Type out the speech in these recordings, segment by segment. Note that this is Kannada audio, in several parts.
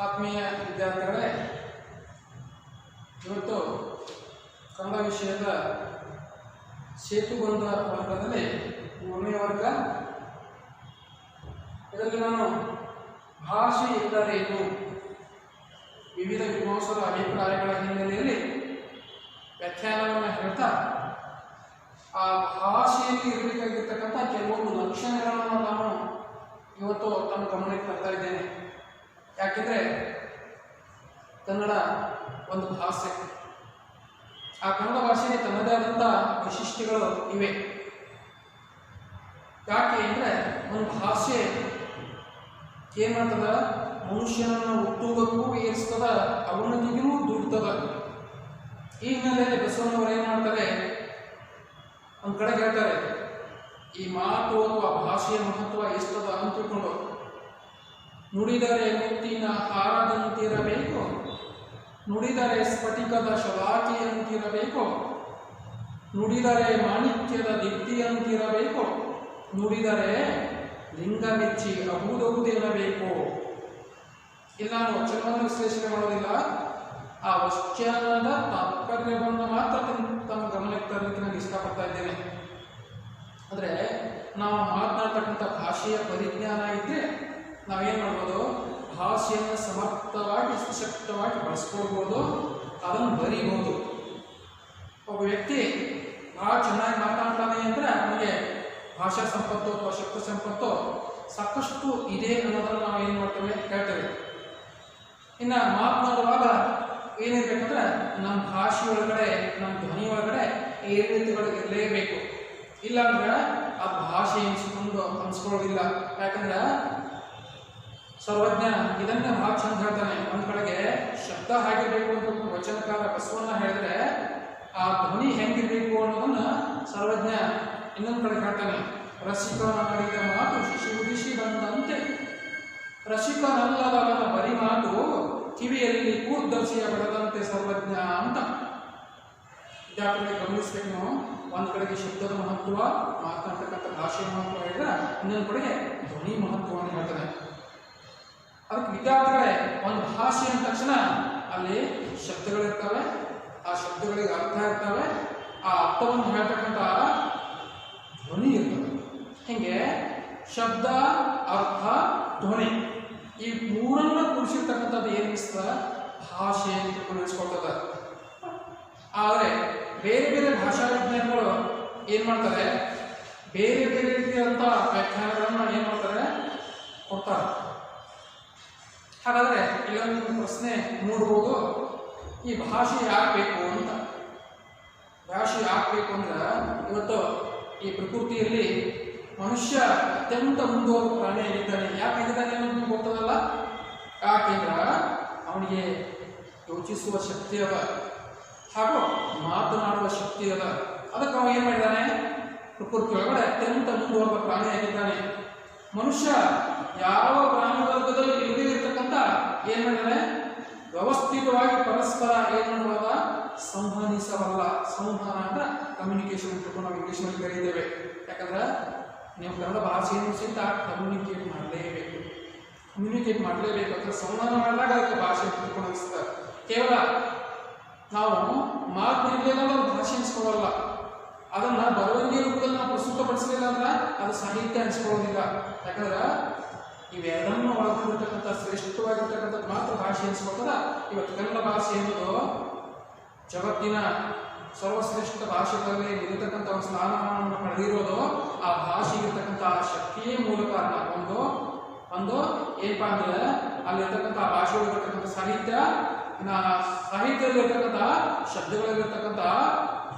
ಆತ್ಮೀಯ ವಿದ್ಯಾರ್ಥಿಗಳೇ, ಇವತ್ತು ಕನ್ನಡ ವಿಷಯದ ಸೇತುಬಂಧ ವರ್ಗದಲ್ಲಿ 3ನೇ ವರ್ಗ. ಇದರಲ್ಲಿ ನಾನು ಭಾಷೆ ಎಂದರೇನು, ವಿವಿಧ ವಿದ್ವಾಂಸರ ಅಭಿಪ್ರಾಯಗಳ ಹಿನ್ನೆಲೆಯಲ್ಲಿ ವ್ಯಾಖ್ಯಾನವನ್ನು ಹೇಳ್ತಾ ಆ ಭಾಷೆಯಲ್ಲಿ ಇರಬೇಕಾಗಿರ್ತಕ್ಕಂಥ ಕೆಲವೊಂದು ಲಕ್ಷಣಗಳನ್ನು ನಾನು ಇವತ್ತು ತಮ್ಮ ಗಮನಕ್ಕೆ ತರ್ತಾ ಇದ್ದೇನೆ. ಯಾಕೆಂದರೆ ಕನ್ನಡ ಒಂದು ಭಾಷೆ, ಆ ಕನ್ನಡ ಭಾಷೆಗೆ ತನ್ನದೇ ಆದಂಥ ವೈಶಿಷ್ಟ್ಯಗಳು ಇವೆ. ಯಾಕೆ ಅಂದರೆ ಒಂದು ಭಾಷೆ ಏನು ಮಾಡ್ತದ, ಮನುಷ್ಯನನ್ನು ಹುಟ್ಟುವುದಕ್ಕೂ ಏರಿಸ್ತದ, ಅವನತಿಗೂ ದುಡ್ತದ. ಈ ಹಿನ್ನೆಲೆಯಲ್ಲಿ ಬಸವಣ್ಣವರು ಏನು ಮಾಡ್ತಾರೆ, ಒಂದು ಕಡೆ ಹೇಳ್ತಾರೆ, ಈ ಮಾತು ಅಥವಾ ಭಾಷೆಯ ಮಹತ್ವ ಎಷ್ಟದ ಅಂತ ತಿಳ್ಕೊಂಡು, ನುಡಿದರೆ ಮುತ್ತಿನ ಹಾರದಂತಿರಬೇಕು, ನುಡಿದರೆ ಸ್ಫಟಿಕದ ಶಲಾಕೆಯಂತಿರಬೇಕು, ನುಡಿದರೆ ಮಾಣಿಕ್ಯದ ದೀಪ್ತಿಯಂತಿರಬೇಕು, ನುಡಿದರೆ ಲಿಂಗ ಮೆಚ್ಚಿ ಅಹುದಹುದೆನ್ನಬೇಕು. ಇಲ್ಲಿ ನಾನು ವಚನವನ್ನು ವಿಶ್ಲೇಷಣೆ ಮಾಡೋದಿಲ್ಲ, ಆ ವಚನದ ತಾತ್ಪರ್ಯವನ್ನು ಮಾತ್ರ ತಮ್ಮ ಗಮನಕ್ಕೆ ತರಲಿಕ್ಕೆ ನಾನು ಇಷ್ಟಪಡ್ತಾ ಇದ್ದೇನೆ. ಅಂದರೆ ನಾವು ಮಾತನಾಡ್ತಕ್ಕಂಥ ಭಾಷೆಯ ಪರಿಜ್ಞಾನ ಇದ್ದರೆ ನಾವೇನು ಮಾಡ್ಬೋದು, ಭಾಷೆಯನ್ನು ಸಮರ್ಥವಾಗಿ ಸಶಕ್ತವಾಗಿ ಬಳಸ್ಕೊಳ್ಬೋದು, ಅದನ್ನು ಬರೀಬೋದು. ಒಬ್ಬ ವ್ಯಕ್ತಿ ಭಾಳ ಚೆನ್ನಾಗಿ ಮಾತನಾಡ್ತಾನೆ ಅಂದರೆ ಅವನಿಗೆ ಭಾಷಾ ಸಂಪತ್ತು ಅಥವಾ ಶಬ್ದ ಸಂಪತ್ತು ಸಾಕಷ್ಟು ಇದೆ ಅನ್ನೋದನ್ನು ನಾವು ಏನು ಮಾಡ್ತೇವೆ, ಹೇಳ್ತೇವೆ. ಇನ್ನು ಮಾತನಾಡುವಾಗ ಏನಿರಬೇಕಂದ್ರೆ ನಮ್ಮ ಭಾಷೆ ಒಳಗಡೆ, ನಮ್ಮ ಧ್ವನಿ ಒಳಗಡೆ ಏರಿಳಿತಗಳು ಇರಲೇಬೇಕು. ಇಲ್ಲಾಂದ್ರೆ ಆ ಭಾಷೆ ಅನ್ಸ್ಕೊಳ್ಳೋದಿಲ್ಲ. ಯಾಕಂದ್ರೆ ಸರ್ವಜ್ಞ ಇದನ್ನೇ ಭಾಳ ಚಂದ ಹೇಳ್ತಾನೆ. ಒಂದು ಕಡೆಗೆ ಶಬ್ದ ಹೇಗಿರಬೇಕು ಅಂತ ವಚನಕಾರ ಬಸವಣ್ಣ ಹೇಳಿದ್ರೆ, ಆ ಧ್ವನಿ ಹೆಂಗಿರಬೇಕು ಅನ್ನೋದನ್ನ ಸರ್ವಜ್ಞ ಇನ್ನೊಂದು ಕಡೆ ಹೇಳ್ತಾನೆ. ರಸಿಕನ ನುಡಿದ ಮಾತು ಶಿಶು ಉದಿಸಿ ಬಂದಂತೆ, ರಸಿಕನಲ್ಲದವನ ಬರಿ ಮಾತು ಕಿವಿಯಲ್ಲಿ ಕೂರ್ದರ್ಶಿಯ ಬೆಳೆದಂತೆ ಸರ್ವಜ್ಞ ಅಂತ. ವಿದ್ಯಾರ್ಥಿಗಳಿಗೆ ಗಮನಿಸ್ಬೇಕು ನಾವು. ಒಂದು ಕಡೆಗೆ ಶಬ್ದದ ಮಹತ್ವ, ಮಾತನಾಡ್ತಕ್ಕಂಥ ಭಾಷೆಯ ಮಹತ್ವ ಹೇಳಿದ್ರೆ, ಇನ್ನೊಂದು ಕಡೆಗೆ ಧ್ವನಿ ಮಹತ್ವವನ್ನು ಹೇಳ್ತಾನೆ. ಅದಕ್ಕೆ ವಿದ್ಯಾರ್ಥಿಗಳೇ, ಒಂದು ಭಾಷೆ ಅಂದ ತಕ್ಷಣ ಅಲ್ಲಿ ಶಬ್ದಗಳಿರ್ತವೆ, ಆ ಶಬ್ದಗಳಿಗೆ ಅರ್ಥ ಇರ್ತವೆ, ಆ ಅರ್ಥವನ್ನು ಹೇಳ್ತಕ್ಕಂಥ ಧ್ವನಿ ಇರ್ತದೆ. ಹೀಗೆ ಶಬ್ದ, ಅರ್ಥ, ಧ್ವನಿ ಈ ಮೂರನ್ನು ಕೂಡಿಸಿರ್ತಕ್ಕಂಥದ್ದು ಏನಿಸ್ತದ ಭಾಷೆ ಅಂತ ತಿಳಿಸ್ಕೊಳ್ತದೆ. ಆದರೆ ಬೇರೆ ಬೇರೆ ಭಾಷಾ ವಿಜ್ಞಾನಿಗಳು ಏನು ಮಾಡ್ತಾರೆ, ಬೇರೆ ಬೇರೆ ರೀತಿಯಾದಂಥ ವ್ಯಾಖ್ಯಾನಗಳನ್ನು ಏನು ಮಾಡ್ತಾರೆ, ಕೊಡ್ತಾರೆ. ಹಾಗಾದರೆ ಇಲ್ಲೊಂದು ಪ್ರಶ್ನೆ ಮೂಡ್ಬೋದು, ಈ ಭಾಷೆ ಯಾಕೆ ಬೇಕು ಅಂತ. ಭಾಷೆ ಯಾಕೆ ಬೇಕು ಅಂದ್ರೆ, ಇವತ್ತು ಈ ಪ್ರಕೃತಿಯಲ್ಲಿ ಮನುಷ್ಯ ಅತ್ಯಂತ ಮುಂದುವರೆದ ಪ್ರಾಣಿಯಾಗಿದ್ದಾನೆ. ಯಾಕಾಗಿದ್ದಾನೆ ಅನ್ನೋದು ಗೊತ್ತದಲ್ಲ. ಯಾಕೆಂದ್ರೆ ಅವನಿಗೆ ಯೋಚಿಸುವ ಶಕ್ತಿ ಅದ, ಹಾಗೂ ಮಾತನಾಡುವ ಶಕ್ತಿ ಅದ. ಅದಕ್ಕೆ ಅವನು ಏನು ಮಾಡಿದ್ದಾನೆ, ಪ್ರಕೃತಿ ಒಳಗಡೆ ಅತ್ಯಂತ ಮುಂದುವರೆದ ಪ್ರಾಣಿಯಾಗಿದ್ದಾನೆ. ಮನುಷ್ಯ ಯಾವ ಪ್ರಾಣಿ ವರ್ಗದಲ್ಲಿ ಇಲ್ಲದೇ ಇರತಕ್ಕಂಥ ಏನು ಮಾಡಿದ್ದಾನೆ, ವ್ಯವಸ್ಥಿತವಾಗಿ ಪರಸ್ಪರ ಏನು ಮಾಡುವಾಗ ಸಂವಹನಿಸಬಲ್ಲ. ಸಂವಹನ ಅಂದ್ರೆ ಕಮ್ಯುನಿಕೇಶನ್ ಅಂತ ನಾವು ಇಂಗ್ಲೀಷ್ನಲ್ಲಿ ಕರೀತೇವೆ. ಯಾಕಂದ್ರೆ ನೀವು ಕನ್ನಡ ಭಾಷೆಯನ್ನು ಸಹಿತ ಕಮ್ಯುನಿಕೇಟ್ ಮಾಡಲೇಬೇಕು. ಅಂದರೆ ಸಂವಹನ ಮಾಡಿದಾಗ ಅದಕ್ಕೆ ಭಾಷೆ ತಿಳ್ಕೊಂಡು ಅನಿಸ್ತದೆ. ಕೇವಲ ನಾವು ಮಾತನಾಡಲಿಲ್ಲ ಅಂದ್ರೆ ಭಾಷೆ ಅನಿಸ್ಕೊಳ್ಳಲ್ಲ. ಅದನ್ನು ಬರವಣಿಗೆ ರೂಪದಲ್ಲಿ ನಾವು ಪ್ರಸ್ತುತಪಡಿಸಲಿಲ್ಲ ಅಂದ್ರೆ ಅದು ಸಾಹಿತ್ಯ ಅನಿಸ್ಕೊಳ್ಳೋದಿಲ್ಲ. ಯಾಕಂದ್ರೆ ಇವೆರಡನ್ನು ಒಳಗೊಂಡಿರ್ತಕ್ಕಂಥ ಶ್ರೇಷ್ಠವಾಗಿರ್ತಕ್ಕಂಥದ್ದು ಮಾತ್ರ ಭಾಷೆ ಅನಿಸ್ಕೊಳ್ತದ. ಇವತ್ತು ಕನ್ನಡ ಭಾಷೆ ಅನ್ನೋದು ಜಗತ್ತಿನ ಸರ್ವಶ್ರೇಷ್ಠ ಭಾಷೆಗಳಲ್ಲಿ ನಿಲ್ಲತಕ್ಕಂಥ ಒಂದು ಸ್ಥಾನಮಾನವನ್ನು ಪಡೆದಿರೋದು ಆ ಭಾಷೆಗಿರ್ತಕ್ಕಂಥ ಶಕ್ತಿಯೇ ಮೂಲ ಕಾರಣ. ಒಂದು ಏನಪ್ಪಾ ಅಂದ್ರೆ ಅಲ್ಲಿರ್ತಕ್ಕಂಥ ಭಾಷೆಗಳಿರ್ತಕ್ಕಂಥ ಸಾಹಿತ್ಯ, ಸಾಹಿತ್ಯದಲ್ಲಿರ್ತಕ್ಕಂಥ ಶಬ್ದಗಳಲ್ಲಿರ್ತಕ್ಕಂಥ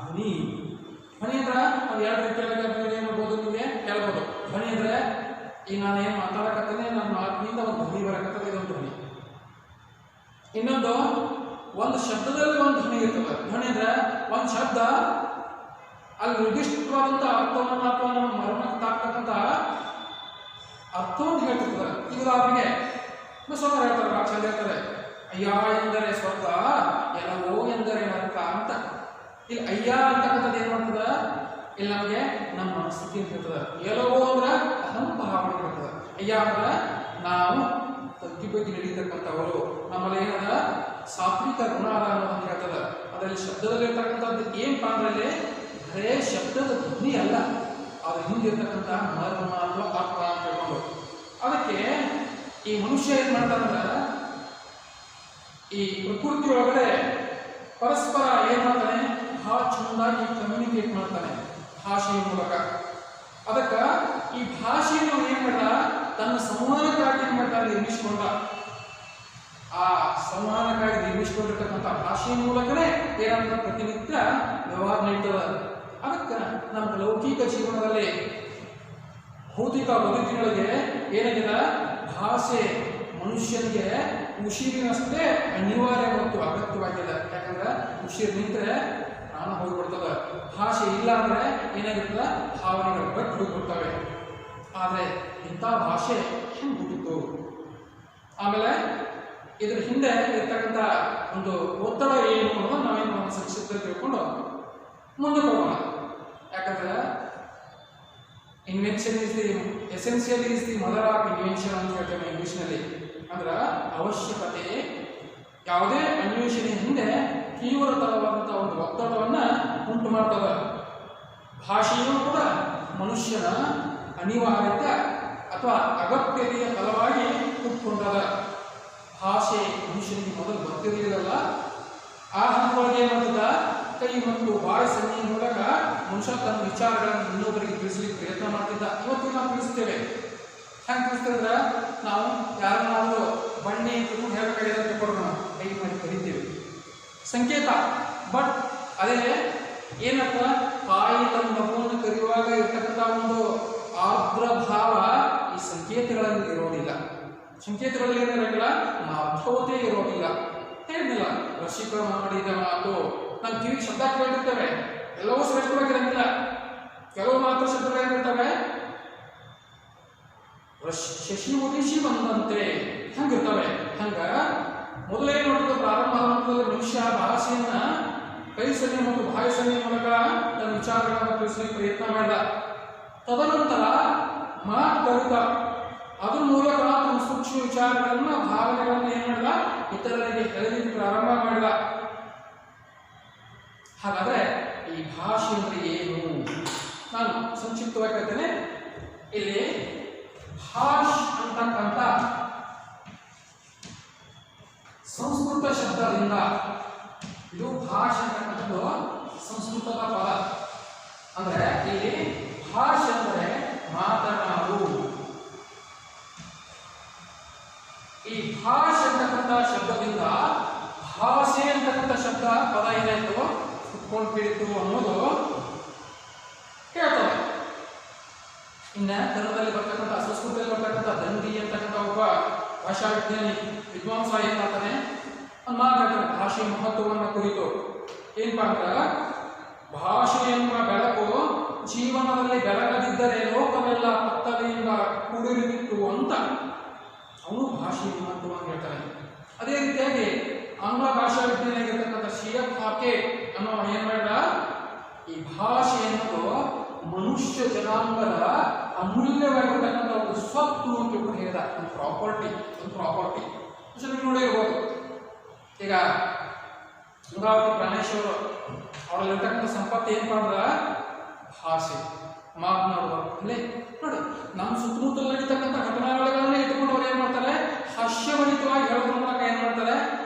ಧ್ವನಿ. ಧ್ವನಿ ಅಂದ್ರೆ ನಾವು ಎರಡು ರೀತಿಯಾಗಿ ಏನು ಮಾಡ್ಬೋದು, ನಿಮಗೆ ಹೇಳ್ಬೋದು. ಧ್ವನಿ ಅಂದ್ರೆ ಈಗ ನಾನೇನು ಮಾತಾಡಕತ್ತೇನೆ, ನನ್ನ ಮಾತಿನಿಂದ ಒಂದು ಧ್ವನಿ ಬರಕತ್ತದೆ, ಇದೊಂದು ಧ್ವನಿ. ಇನ್ನೊಂದು, ಒಂದು ಶಬ್ದದಲ್ಲಿ ಒಂದು ಧ್ವನಿ ಇರ್ತದೆ. ಧ್ವನಿ ಅಂದ್ರೆ ಒಂದು ಶಬ್ದ ಅಲ್ಲಿ ನಿರ್ದಿಷ್ಟವಾದಂಥ ಅರ್ಥವನ್ನು ಅಥವಾ ನಮ್ಮ ಮರ್ಮಕ್ಕೆ ತಾಕ್ತಕ್ಕಂಥ ಅರ್ಥವನ್ನು ಹೇಳ್ತಿರ್ತದೆ. ಈಗ ಉದಾಹರಣೆಗೆ ಬಸವಣ್ಣ ಹೇಳ್ತಾರೆ, ಭಾಳ ಚಂದ ಹೇಳ್ತಾರೆ, ಅಯ್ಯ ಎಂದರೆ ಸ್ವರ್ಗ, ಎಲ್ಲವೋ ಎಂದರೆ ನರಕ ಅಂತ. ಇಲ್ಲಿ ಅಯ್ಯ ಅಂತಕ್ಕಂಥದ್ದು ಏನು ಮಾಡ್ತದ, ಇಲ್ಲಿ ನಮಗೆ ನಮ್ಮ ಮನಸ್ಥಿತಿ ಅಂತ ಇರ್ತದೆ. ಎಲ್ಲವೋ ಅಂದ್ರೆ ಅಹಂ ಭಾವನೆ ಇರ್ತದೆ. ಅಯ್ಯ ಅಂದ್ರೆ ನಾವು ತಗ್ಗಿ ಬಗ್ಗೆ ನಡೀತಕ್ಕಂಥವರು. ನಮ್ಮಲ್ಲಿ ಏನದ ಸಾತ್ವಿಕ ಗುಣ ಅದ ಅನ್ನೋದನ್ನು ಹೇಳ್ತದ. ಅದರಲ್ಲಿ ಶಬ್ದದಲ್ಲಿರ್ತಕ್ಕಂಥದ್ದು ಏನಪ್ಪಾ ಅಂದ್ರೆ ಬರೇ ಶಬ್ದದ ಧ್ವನಿ ಅಲ್ಲ, ಅದ್ರ ಹಿಂದಿರ್ತಕ್ಕಂಥ ಮರ್ಮ ಅಥವಾ ಅರ್ಥ ಅಂತ ಹೇಳ್ಕೊಂಡು. ಅದಕ್ಕೆ ಈ ಮನುಷ್ಯ ಏನ್ ಮಾಡ್ತಾನಂದ್ರ ಈ ಪ್ರಕೃತಿ ಒಳಗಡೆ ಪರಸ್ಪರ ಏನ್ ಮಾಡ್ತಾನೆ, ಬಹಳ ಚಂದಾಗಿ ಕಮ್ಯುನಿಕೇಟ್ ಮಾಡ್ತಾನೆ ಭಾಷೆಯ ಮೂಲಕ. ಅದಕ್ಕ ಈ ಭಾಷೆಯನ್ನು ಏನ್ ಮಾಡ ತನ್ನ ಸಂವಹನಕ್ಕಾಗಿ ಏನ್ ಮಾಡ್ತಾನೆ ನಿರ್ಮಿಸಿಕೊಂಡ. ಆ ಸಂವಹನಕ್ಕಾಗಿ ನಿರ್ಮಿಸಿಕೊಂಡಿರ್ತಕ್ಕಂಥ ಭಾಷೆಯ ಮೂಲಕನೇ ಏನಂತ ಪ್ರತಿನಿತ್ಯ ವ್ಯವಹಾರ ನಡೀತದ. ಅದಕ್ಕೆ ನಮ್ಮ ಲೌಕಿಕ ಜೀವನದಲ್ಲಿ ಭೌತಿಕ ಬದುಕಿನೊಳಗೆ ಏನಾಗಿದೆ, ಭಾಷೆ ಮನುಷ್ಯನಿಗೆ ಉಸಿರಿನಷ್ಟೇ ಅನಿವಾರ್ಯ ಮತ್ತು ಅಗತ್ಯವಾಗಿದೆ. ಯಾಕಂದ್ರೆ ಉಸಿರು ನಿಂತರೆ ಪ್ರಾಣ ಹೋಗ್ಬಿಡ್ತದ. ಭಾಷೆ ಇಲ್ಲ ಅಂದ್ರೆ ಏನಾಗಿರ್ತದ, ಭಾವನೆಗಳು ಬಟ್ಟು ಹೋಗ್ಬಿಡ್ತವೆ. ಆದರೆ ಇಂಥ ಭಾಷೆ ಹೆಂಗೆ ಹುಟ್ಟಿತ್ತು, ಆಮೇಲೆ ಇದ್ರ ಹಿಂದೆ ಇರ್ತಕ್ಕಂಥ ಒಂದು ಒತ್ತಡ ಏನು ಅನ್ನೋದು ನಾವೇನು ಸಂಕ್ಷಿಪ್ತ ತಿಳ್ಕೊಂಡು ಮುಂದಕ್ಕೆ ಹೋಗೋಣ. ಯಾಕಂದ್ರೆ invention is the essential is the mother of invention ಅಂತ ಹೇಳ್ತೇವೆ ಇಂಗ್ಲಿಷ್ನಲ್ಲಿ. ಅಂದ್ರೆ ಅವಶ್ಯಕತೆ, ಯಾವುದೇ ಅನ್ವೇಷಣೆ ಹಿಂದೆ ತೀವ್ರತರವಾದಂತಹ ಒಂದು ಒತ್ತಡವನ್ನ ಉಂಟು ಮಾಡ್ತದ. ಭಾಷೆಯೂ ಕೂಡ ಮನುಷ್ಯನ ಅನಿವಾರ್ಯತೆ ಅಥವಾ ಅಗತ್ಯತೆಯ ಫಲವಾಗಿ ಹುಟ್ಟುಕೊಂಡದ. ಭಾಷೆ ಮನುಷ್ಯನಿಗೆ ಮೊದಲು ಗೊತ್ತಿರಲಿಲ್ಲ. ಆ ಹಂತದೊಳಗೆ ಏನಾಗ್ತದ, ಕೈ ಮತ್ತು ಬಾಯಿ ಸನ್ನೆಯ ಮೂಲಕ ಮನುಷ್ಯ ತನ್ನ ವಿಚಾರಗಳನ್ನು ಇನ್ನೊಬ್ಬರಿಗೆ ತಿಳಿಸಲಿಕ್ಕೆ ಪ್ರಯತ್ನ ಮಾಡ್ತಿದ್ದ. ಇವತ್ತು ನಾವು ತಿಳಿಸ್ತೇವೆ. ಹೆಂಗೆ ತಿಳಿಸ್ತೇವೆ, ನಾವು ಯಾರನ್ನಾದರೂ ಬಣ್ಣೆ ತಿಳ್ಕೊಂಡು ಹೇಳಬೇಕಾಗಿದೆ ಅಂತ ಕೊಡೋಣ, ಕೈ ಮಾಡಿ ಕರಿತೀವಿ, ಸಂಕೇತ. ಬಟ್ ಅದೇ ಏನಪ್ಪ, ತಾಯಿ ತನ್ನ ಮಗುವನ್ನು ಕರೆಯುವಾಗ ಇರ್ತಕ್ಕಂಥ ಒಂದು ಆರ್ದ್ರ ಭಾವ ಈ ಸಂಕೇತಗಳಲ್ಲಿ ಇರೋದಿಲ್ಲ. ಸಂಕೇತಗಳಲ್ಲಿ ಏನಿರೋದಿಲ್ಲ, ಅರ್ಥವತೆ ಇರೋದಿಲ್ಲ. ಹೇಳಿಲ್ಲ ರಸಿಕ ಮಾಡಿದ ಮಾತು ನಾವು ಕಿವಿಗೆ ಶಬ್ದ ಕೇಳಿರ್ತೇವೆ, ಎಲ್ಲವೂ ಶ್ರೇಷ್ಠವಾಗಿರಂಗಿಲ್ಲ, ಕೆಲವು ಮಾತ್ರ ಶಬ್ದಗಳೇನಿರ್ತವೆ. ಶಶಿ ಉದಿಸಿ ಬಂದಂತೆ ಹಂಗಿರ್ತವೆ. ಹಂಗ ಮೊದಲೇ ನೋಡಿದ ಪ್ರಾರಂಭ ಹಂತದಲ್ಲಿ ಮನುಷ್ಯ ಭಾಷೆಯನ್ನ ಕೈ ಸನ್ನೆ ಮತ್ತು ಬಾಯಿ ಸನ್ನೆ ಮೂಲಕ ತನ್ನ ವಿಚಾರಗಳನ್ನು ತಿಳಿಸಲಿಕ್ಕೆ ಪ್ರಯತ್ನ ಮಾಡಿದ. ತದನಂತರ ಮಾತು ಕಲಿತ, ಅದ್ರ ಮೂಲಕ ತನ್ನ ಸೂಕ್ಷ್ಮ ವಿಚಾರಗಳನ್ನ ಭಾವನೆಗಳನ್ನ ಏನ್ ಮಾಡಿದ, ಇತರರಿಗೆ ಹೇಳಲಿಕ್ಕೆ ಪ್ರಾರಂಭ ಮಾಡಿದ. ಹಾಗಾದ್ರೆ ಈ ಭಾಷೆ ಅಂದ್ರೆ ಏನು, ನಾನು ಸಂಕ್ಷಿಪ್ತವಾಗಿ ಹೇಳ್ತೇನೆ. ಇಲ್ಲಿ ಭಾಷ್ ಅಂತಕ್ಕಂಥ ಸಂಸ್ಕೃತ ಶಬ್ದದಿಂದ, ಇದು ಭಾಷೆ ಅಂತಕ್ಕಂಥದ್ದು ಸಂಸ್ಕೃತದ ಪದ. ಅಂದ್ರೆ ಇಲ್ಲಿ ಭಾಷೆ ಅಂದರೆ ಮಾತನಾಡು. ಈ ಭಾಷೆ ಅಂತಕ್ಕಂಥ ಶಬ್ದದಿಂದ ಭಾಷೆ ಅಂತಕ್ಕಂಥ ಶಬ್ದ ಪದ ಏನಾಯ್ತು ಕುತ್ಕೊಂಡು ಬೀಳಿತು ಅನ್ನೋದು ಹೇಳ್ತವೆ. ಇನ್ನ ಕನ್ನಡದಲ್ಲಿ ಬರ್ತಕ್ಕಂಥ, ಸಂಸ್ಕೃತದಲ್ಲಿ ಬರ್ತಕ್ಕಂಥ ದಂಡಿ ಅಂತಕ್ಕಂಥ ಒಬ್ಬ ಭಾಷಾ ವಿಜ್ಞಾನಿ ವಿದ್ವಾಂಸ ಏನ್ ಮಾಡ್ತಾನೆ, ಮಾತಾಡ್ತಾನೆ ಭಾಷೆಯ ಮಹತ್ವವನ್ನು ಕುರಿತು. ಏನಪ್ಪಾ ಅಂದ್ರೆ, ಭಾಷೆ ಎಂಬ ಬೆಳಕು ಜೀವನದಲ್ಲಿ ಬೆಳಗದಿದ್ದರೆ ಲೋಕವೆಲ್ಲ ಕತ್ತಲೆಯಿಂದ ಕೂಡಿರುತ್ತಿತ್ತು ಅಂತ ಅವನು ಭಾಷೆಯ ಮಹತ್ವವನ್ನು ಹೇಳ್ತಾನೆ. ಅದೇ ರೀತಿಯಾಗಿ ಆಂಗ್ಲ ಭಾಷಾ ವಿಜ್ಞಾನಿಯಾಗಿರ್ತಕ್ಕಂಥ C.F. ಹಾಕೆಟ್ ಅನ್ನೋ ಏನ್ ಮಾಡಿದ, ಈ ಭಾಷೆ ಎನ್ನುವುದು ಮನುಷ್ಯ ಜನಾಂಗದ ಅಮೂಲ್ಯವಾಗಿರ್ತಕ್ಕಂಥ ಒಂದು ಸ್ವತ್ತು ಅಂತ ಹೇಳಿದ, ಒಂದು ಪ್ರಾಪರ್ಟಿ. ನೋಡಿರ್ಬೋದು. ಈಗ ಗಂಗಾವತಿ ಪ್ರಾಣೇಶ್ವರು ಅವರಲ್ಲಿರ್ತಕ್ಕಂಥ ಸಂಪತ್ತು ಏನಪ್ಪಾ ಅಂದ್ರ ಭಾಷೆ, ಮಾತನಾಡುವ. ಅಲ್ಲಿ ನೋಡಿ, ನಮ್ಮ ಸುತ್ತಮುತ್ತಲು ನಡೀತಕ್ಕಂಥ ಘಟನಾವಳಿಗಳನ್ನ ಇಟ್ಟುಕೊಂಡು ಅವ್ರು ಏನ್ ಮಾಡ್ತಾರೆ, ಹಾಸ್ಯಭರಿತವಾಗಿ ಹೇಳೋದ್ರ ಮೂಲಕ ಏನ್ ಮಾಡ್ತಾರೆ,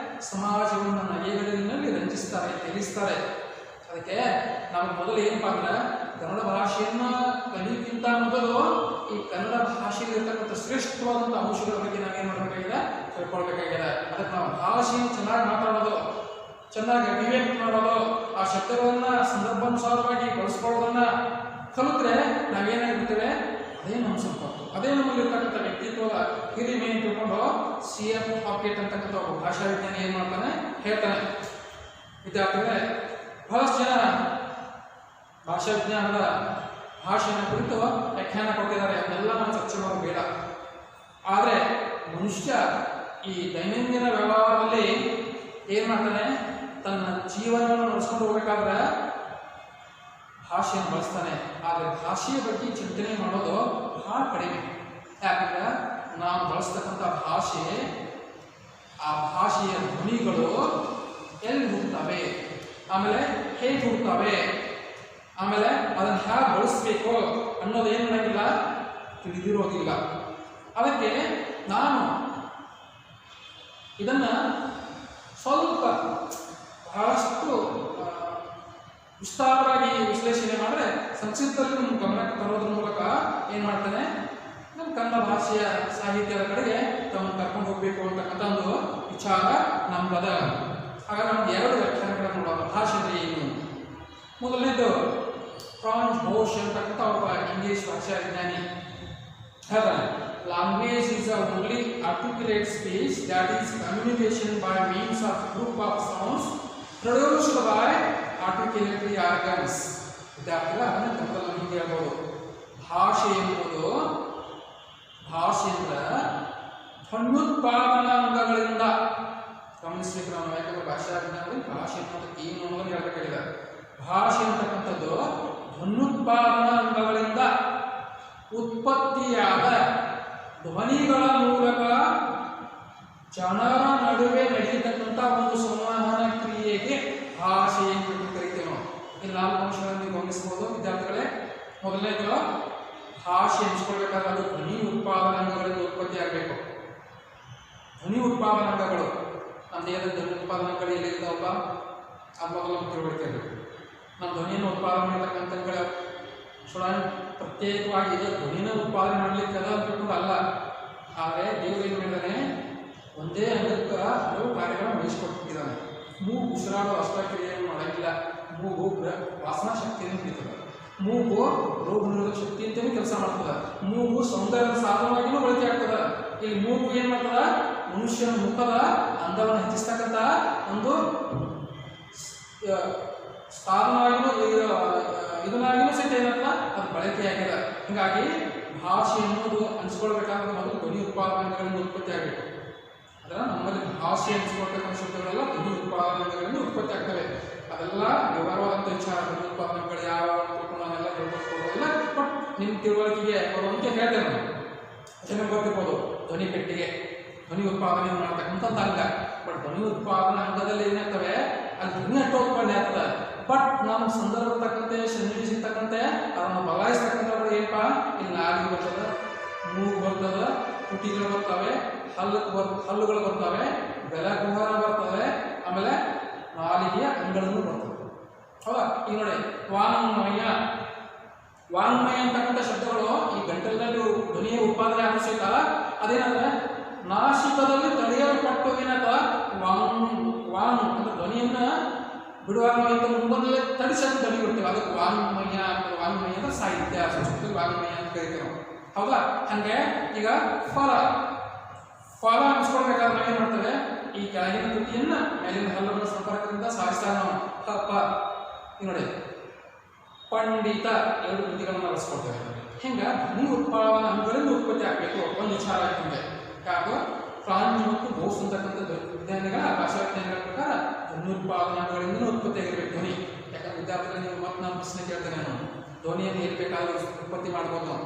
ಸಮಾಜವನ್ನು ನಗೆಗಳಿನಲ್ಲಿ ರಂಜಿಸ್ತಾರೆ, ತಿಳಿಸ್ತಾರೆ. ಅದಕ್ಕೆ ನಮ್ಗೆ ಮೊದಲು ಏನಪ್ಪಾ ಅಂದ್ರೆ, ಕನ್ನಡ ಭಾಷೆಯನ್ನ ಕಲಿಯಕ್ಕಿಂತ ಮೊದಲು ಈ ಕನ್ನಡ ಭಾಷೆಯಲ್ಲಿ ಇರ್ತಕ್ಕಂಥ ಶ್ರೇಷ್ಠವಾದಂಥ ಅಂಶಗಳ ಬಗ್ಗೆ ನಾವೇನ್ ಮಾಡಬೇಕಾಗಿದೆ, ತಿಳ್ಕೊಳ್ಬೇಕಾಗಿದೆ. ಅದಕ್ಕೆ ನಾವು ಭಾಷೆಯನ್ನು ಚೆನ್ನಾಗಿ ಮಾತಾಡೋದು, ಚೆನ್ನಾಗಿ ಅಭಿವ್ಯಕ್ತಿ ಮಾಡೋದು, ಆ ಶಬ್ದಗಳನ್ನ ಸಂದರ್ಭಾನುಸಾರವಾಗಿ ಬಳಸ್ಕೊಳ್ಳೋದನ್ನ ಕಲಿತ್ರೆ ನಾವೇನಾಗಿರ್ತೇವೆ, ಅದೇ ನಮ್ಮ ಸಂಪತ್ತು, ಅದೇ ನಮ್ಮಲ್ಲಿ ಇರ್ತಕ್ಕಂಥ ವ್ಯಕ್ತಿತ್ವದ ಹಿರಿಮೆ ಅಂತ ತಿಳ್ಕೊಂಡು C.F. ಹಾಕೆಟ್ ಅಂತಕ್ಕಂಥ ಒಬ್ಬ ಭಾಷಾ ವಿಜ್ಞಾನಿ ಏನ್ ಮಾಡ್ತಾನೆ, ಹೇಳ್ತಾನೆ. ವಿದ್ಯಾರ್ಥಿಗಳೇ, ಬಹಳಷ್ಟು ಜನ ಭಾಷಾ ವಿಜ್ಞಾನದ ಭಾಷೆಯ ಕುರಿತು ವ್ಯಾಖ್ಯಾನ ಕೊಟ್ಟಿದ್ದಾರೆ. ಅದನ್ನೆಲ್ಲ ನಾವು ಚರ್ಚೆ ಮಾಡೋದು ಬೇಡ. ಆದರೆ ಮನುಷ್ಯ ಈ ದೈನಂದಿನ ವ್ಯವಹಾರದಲ್ಲಿ ಏನ್ ಮಾಡ್ತಾನೆ, ತನ್ನ ಜೀವನವನ್ನು ನಡೆಸ್ಕೊಂಡು ಹೋಗ್ಬೇಕಾದ್ರೆ ಭಾಷೆಯನ್ನು ಬಳಸ್ತಾನೆ. ಆದರೆ ಭಾಷೆಯ ಬಗ್ಗೆ ಚಿಂತನೆ ಮಾಡೋದು ಬಹಳ ಕಡಿಮೆ. ಯಾಕಂದ್ರೆ ನಾವು ಬಳಸ್ತಕ್ಕಂಥ ಭಾಷೆ, ಆ ಭಾಷೆಯ ಧ್ವನಿಗಳು ಎಲ್ಲಿ ಹುಡ್ತವೆ, ಆಮೇಲೆ ಹೇಗೆ ಹುಡ್ತವೆ, ಆಮೇಲೆ ಅದನ್ನು ಹೇಗೆ ಬಳಸಬೇಕು ಅನ್ನೋದು ಏನು ನನಗಿಲ್ಲ ತಿಳಿದಿರೋದಿಲ್ಲ. ಅದಕ್ಕೆ ನಾನು ಇದನ್ನು ಸ್ವಲ್ಪ ಬಹಳಷ್ಟು ವಿಸ್ತಾರವಾಗಿ ವಿಶ್ಲೇಷಣೆ ಮಾಡಿದ್ರೆ ಸಂಕ್ಷಿಪ್ತದಲ್ಲಿ ನಮ್ಮ ಗಮನಕ್ಕೆ ತರೋದ್ರ ಮೂಲಕ ಏನು ಮಾಡ್ತಾನೆ, ನಮ್ಮ ಕನ್ನಡ ಭಾಷೆಯ ಸಾಹಿತ್ಯದ ಕಡೆಗೆ ತಮ್ಮನ್ನು ಕರ್ಕೊಂಡು ಹೋಗಬೇಕು ಅಂತಕ್ಕಂಥ ಒಂದು ವಿಚಾರ ನಮ್ಗದ. ಆಗ ನಮ್ಗೆ ಎರಡು ವ್ಯಾಖ್ಯಾನಗಳನ್ನು ನೋಡೋಣ. ಭಾಷೆ ಅಂದರೆ ಏನು? ಮೊದಲನೇದು ಫ್ರಾನ್ಸ್ ಬೋಷ್ ಅಂತಕ್ಕಂಥ ಒಬ್ಬ ಇಂಗ್ಲಿಷ್ ಭಾಷಾ ವಿಜ್ಞಾನಿ ಹೇಳ್ತಾನೆ, language is a only articulate speech that is communication by means of group of sounds produced by articulatory organs. ವಿದ್ಯಾರ್ಥಿಗಳ ಅದನ್ನು ಕನ್ನಡದಲ್ಲಿ ಹೀಗೆ ಹೇಳ್ಬೋದು, ಭಾಷೆ ಎಂಬುದು, ಭಾಷೆ ಅಂದ್ರೆ ಧ್ವನ್ಯುತ್ಪಾದನಾಂಗಗಳಿಂದ ಗಮನಿಸಬೇಕು ನಾವು. ಯಾಕಂದ್ರೆ ಭಾಷಾ ವಿಜ್ಞಾನದಲ್ಲಿ ಭಾಷೆ ಅನ್ನೋದು ಏನು ಅನ್ನೋದನ್ನು ಹೇಳ್ಬೇಕಾಗಿದ್ದಾರೆ. ಭಾಷೆ ಅಂತಕ್ಕಂಥದ್ದು ಧ್ವನ್ಯುತ್ಪಾದನಾಂಗಗಳಿಂದ ಉತ್ಪತ್ತಿಯಾದ ಧ್ವನಿಗಳ ಮೂಲಕ ಜನರ ನಡುವೆ ನಡೆಯತಕ್ಕಂಥ ಒಂದು ಸಂವಹನ ಕ್ರಿಯೆಗೆ ಭಾಷೆ ಎಂದು ಕರಿತೇವೆ ನಾವು. ಈ 4 ಅಂಶಗಳನ್ನು ಗಮನಿಸಬಹುದು ವಿದ್ಯಾರ್ಥಿಗಳೇ. ಮೊದಲನೇದು ಭಾಷೆ ಹಂಚ್ಕೊಳ್ಬೇಕಾದ್ರೆ ಅದು ಧ್ವನಿ ಉತ್ಪಾದನಾಂಗಗಳಿಂದ ಉತ್ಪತ್ತಿ ಆಗಬೇಕು. ಧ್ವನಿ ಉತ್ಪಾದನಾಂಗಗಳು ನಮ್ಮ ದೇಹದ ಧ್ವನಿ ಉತ್ಪಾದನಾಂಗಗಳು ಎಲ್ಲಿರ್ತಾವಲ್ಲ ಅದು ಮೊದಲು ತಿಳುವಳಿಕೆ ಇರಬೇಕು. ನಮ್ಮ ಧ್ವನಿಯನ್ನು ಉತ್ಪಾದನೆ ಮಾಡತಕ್ಕಂಥ ಪ್ರತ್ಯೇಕವಾಗಿ ಇದು ಧ್ವನಿನ ಉತ್ಪಾದನೆ ಮಾಡಲಿಕ್ಕೆ ಅದ ಅಂತ ಅಲ್ಲ. ಆದರೆ ದೇವರು ಏನು ಮಾಡಿದ್ದಾನೆ, ಒಂದೇ ಅಂಗಕ್ಕೆ ಹಲವು ಕಾರ್ಯಗಳನ್ನು ವಹಿಸಿಕೊಟ್ಟಿದ್ದಾನೆ. ಮೂಗು ಉಸಿರಾಡೋ ಅಷ್ಟಕ್ರಿಯೆಯನ್ನು ಮಾಡಂಗಿಲ್ಲ. ಮೂಗು ವಾಸನಾ ಶಕ್ತಿಯನ್ನು ಹಿಡಿತದೆ. ಮೂಗು ರೋಗ ನಿರೋಧಕ ಶಕ್ತಿ ಅಂತಲೂ ಕೆಲಸ ಮಾಡ್ತದೆ. ಮೂಗು ಸೌಂದರ್ಯದ ಸಾಧನವಾಗಿಯೂ ಬಳಕೆ ಆಗ್ತದೆ. ಇಲ್ಲಿ ಮೂಗು ಏನು ಮಾಡ್ತದ, ಮನುಷ್ಯನ ಮುಖದ ಅಂದವನ್ನು ಹೆಚ್ಚಿಸ್ತಕ್ಕಂಥ ಒಂದು ಸಾಧನವಾಗಿಯೂ ಇದನ್ನಾಗಿಯೂ ಸಹಿತ ಏನಾಗ್ತದ ಅದು ಬಳಕೆಯಾಗಿದೆ. ಹೀಗಾಗಿ ಭಾಷೆ ಅನ್ನೋದು ಹಂಚ್ಕೊಳ್ಬೇಕಾದ್ರೆ ಮೊದಲು ಧ್ವನಿ ಉತ್ಪಾದನೆಗಳಿಂದ ಉತ್ಪತ್ತಿ ಆಗಬೇಕು. ಅದರ ನಮ್ಮಲ್ಲಿ ಭಾಷೆ ಹಂಚ್ಕೊಳ್ತಕ್ಕಂಥ ಶಬ್ದಗಳೆಲ್ಲ ಧ್ವನಿ ಉತ್ಪಾದನೆಗಳಿಂದ ಉತ್ಪತ್ತಿ ಆಗ್ತವೆ. ಅದೆಲ್ಲ ವ್ಯವಹಾರವಾದಂಥ ವಿಚಾರ. ಧ್ವನಿ ಉತ್ಪಾದನೆಗಳು ಯಾವ ನಾವೆಲ್ಲ ಹೇಳ್ಕೊಳ್ಬೋದಿಲ್ಲ, ಬಟ್ ನಿಮ್ಮ ತಿಳುವಳಿಕೆಗೆ ಬರುವಂತೆ ಹೇಳ್ತೇವೆ ನಾವು. ಜನಕ್ಕೆ ಗೊತ್ತಿರ್ಬೋದು ಧ್ವನಿ ಪೆಟ್ಟಿಗೆ ಧ್ವನಿ ಉತ್ಪಾದನೆ ಮಾಡ್ತಕ್ಕಂಥದ್ದು ಅಂಗ. ಬಟ್ ಧ್ವನಿ ಉತ್ಪಾದನಾ ಅಂಗದಲ್ಲಿ ಏನಾಗ್ತವೆ, ಅಲ್ಲಿ ಧ್ವನಿ ಅಟ್ಟ ಉತ್ಪನ್ನ ಆಗ್ತದೆ. ಬಟ್ ನಮ್ಮ ಸಂದರ್ಭ ತಕ್ಕಂತೆ ಸನ್ನಿವೇಶತಕ್ಕಂತೆ ಅದನ್ನು ಬದಲಾಯಿಸ್ತಕ್ಕಂಥದ್ದು ಏನಪ್ಪ, ಇಲ್ಲಿ ನಾಲಿಗೆ ಬರ್ತದೆ, ಮೂಗು ಬರ್ತದೆ, ತುಟಿಗಳು ಬರ್ತವೆ, ಹಲ್ಲುಗಳು ಬರ್ತವೆ, ಬೆಲಕುಹರ ಬರ್ತವೆ, ಆಮೇಲೆ ನಾಲಿಗೆಯ ಅಂಗಳನ್ನು ಬರ್ತವೆ. ಹೌದಾ? ಈಗ ನೋಡಿ ವಾಂಗ್ಮಯ, ವಾಂಗ್ಮಯ ಅಂತಕ್ಕಂಥ ಶಬ್ದಗಳು ಈ ಗಂಟಲಿನಲ್ಲಿ ಧ್ವನಿಯ ಉತ್ಪಾದನೆ ಆಗೋ ಸಹಿತ ಅದೇನಂದ್ರೆ ನಾಸಿಕದಲ್ಲಿ ತಡೆಯಲ್ಪಟ್ಟು ಏನಪ್ಪ ವಾಂಗ್ ಅಂದ್ರೆ ಧ್ವನಿಯನ್ನ ಬಿಡುವಾಗ ಮುಂಬದಲೇ ತಡಿಸಲು ಧ್ವನಿ ಬಿಡ್ತೇವೆ. ಅದಕ್ಕೆ ವಾಂಗ್ಮಯ ಅಂತ. ವಾಂಗ್ಮಯ ಅಂದ್ರೆ ಸಾಹಿತ್ಯ, ಸಂಸ್ಕೃತಿ ವಾಂಗ್ಮಯ ಅಂತ ಕರಿತೇವೆ ನಾವು. ಹೌದಾ? ಹಂಗೆ ಈಗ ಫಲ ಹಂಚ್ಕೊಳ್ಬೇಕಾದ್ರೆ ನಾವೇನು ಮಾಡ್ತೇವೆ, ಈ ಕೆಳಗಿನ ತುಟಿಯನ್ನ ಮೇಲಿನ ಹಲ್ಲುಗಳ ಸಂಪರ್ಕದಿಂದ ಸಾಗಿಸ್ತಾ ನಾವು ಪ ಈಗ ನೋಡಿ ಪಂಡಿತ ಎರಡು ತುಟಿಗಳನ್ನು ಬಳಸ್ಕೊಳ್ತೇವೆ. ಹಿಂಗ ಧ್ವನಿ ಉತ್ಪಾದನಾ ಅಂಗಗಳಿಂದ ಉತ್ಪತ್ತಿ ಆಗಬೇಕು. ಒಂದು ವಿಚಾರ ನಮಗೆ ಯಾಕೋ ಫ್ರಾನ್ಸ್ ಮತ್ತು ಬೋಸ್ ಅಂತಕ್ಕಂಥ ವಿಜ್ಞಾನಿಗಳ ಭಾಷಾ ವಿಜ್ಞಾನಿಗಳ ಪ್ರಕಾರ ಧ್ವನಿ ಉತ್ಪಾದನಾಂಗಗಳಿಂದ ಉತ್ಪತ್ತಿ ಆಗಿರ್ಬೇಕು ಧ್ವನಿ. ಯಾಕಂದ್ರೆ ವಿದ್ಯಾರ್ಥಿಗಳು ನೀವು ಮತ್ತೆ ನಾನು ಪ್ರಶ್ನೆ ಕೇಳ್ತೇನೆ, ನಾನು ಧ್ವನಿಯನ್ನು ಹೇಗೆ ಬೇಕಾದ್ರೂ ಉತ್ಪತ್ತಿ ಮಾಡ್ಬೋದು ನಾವು.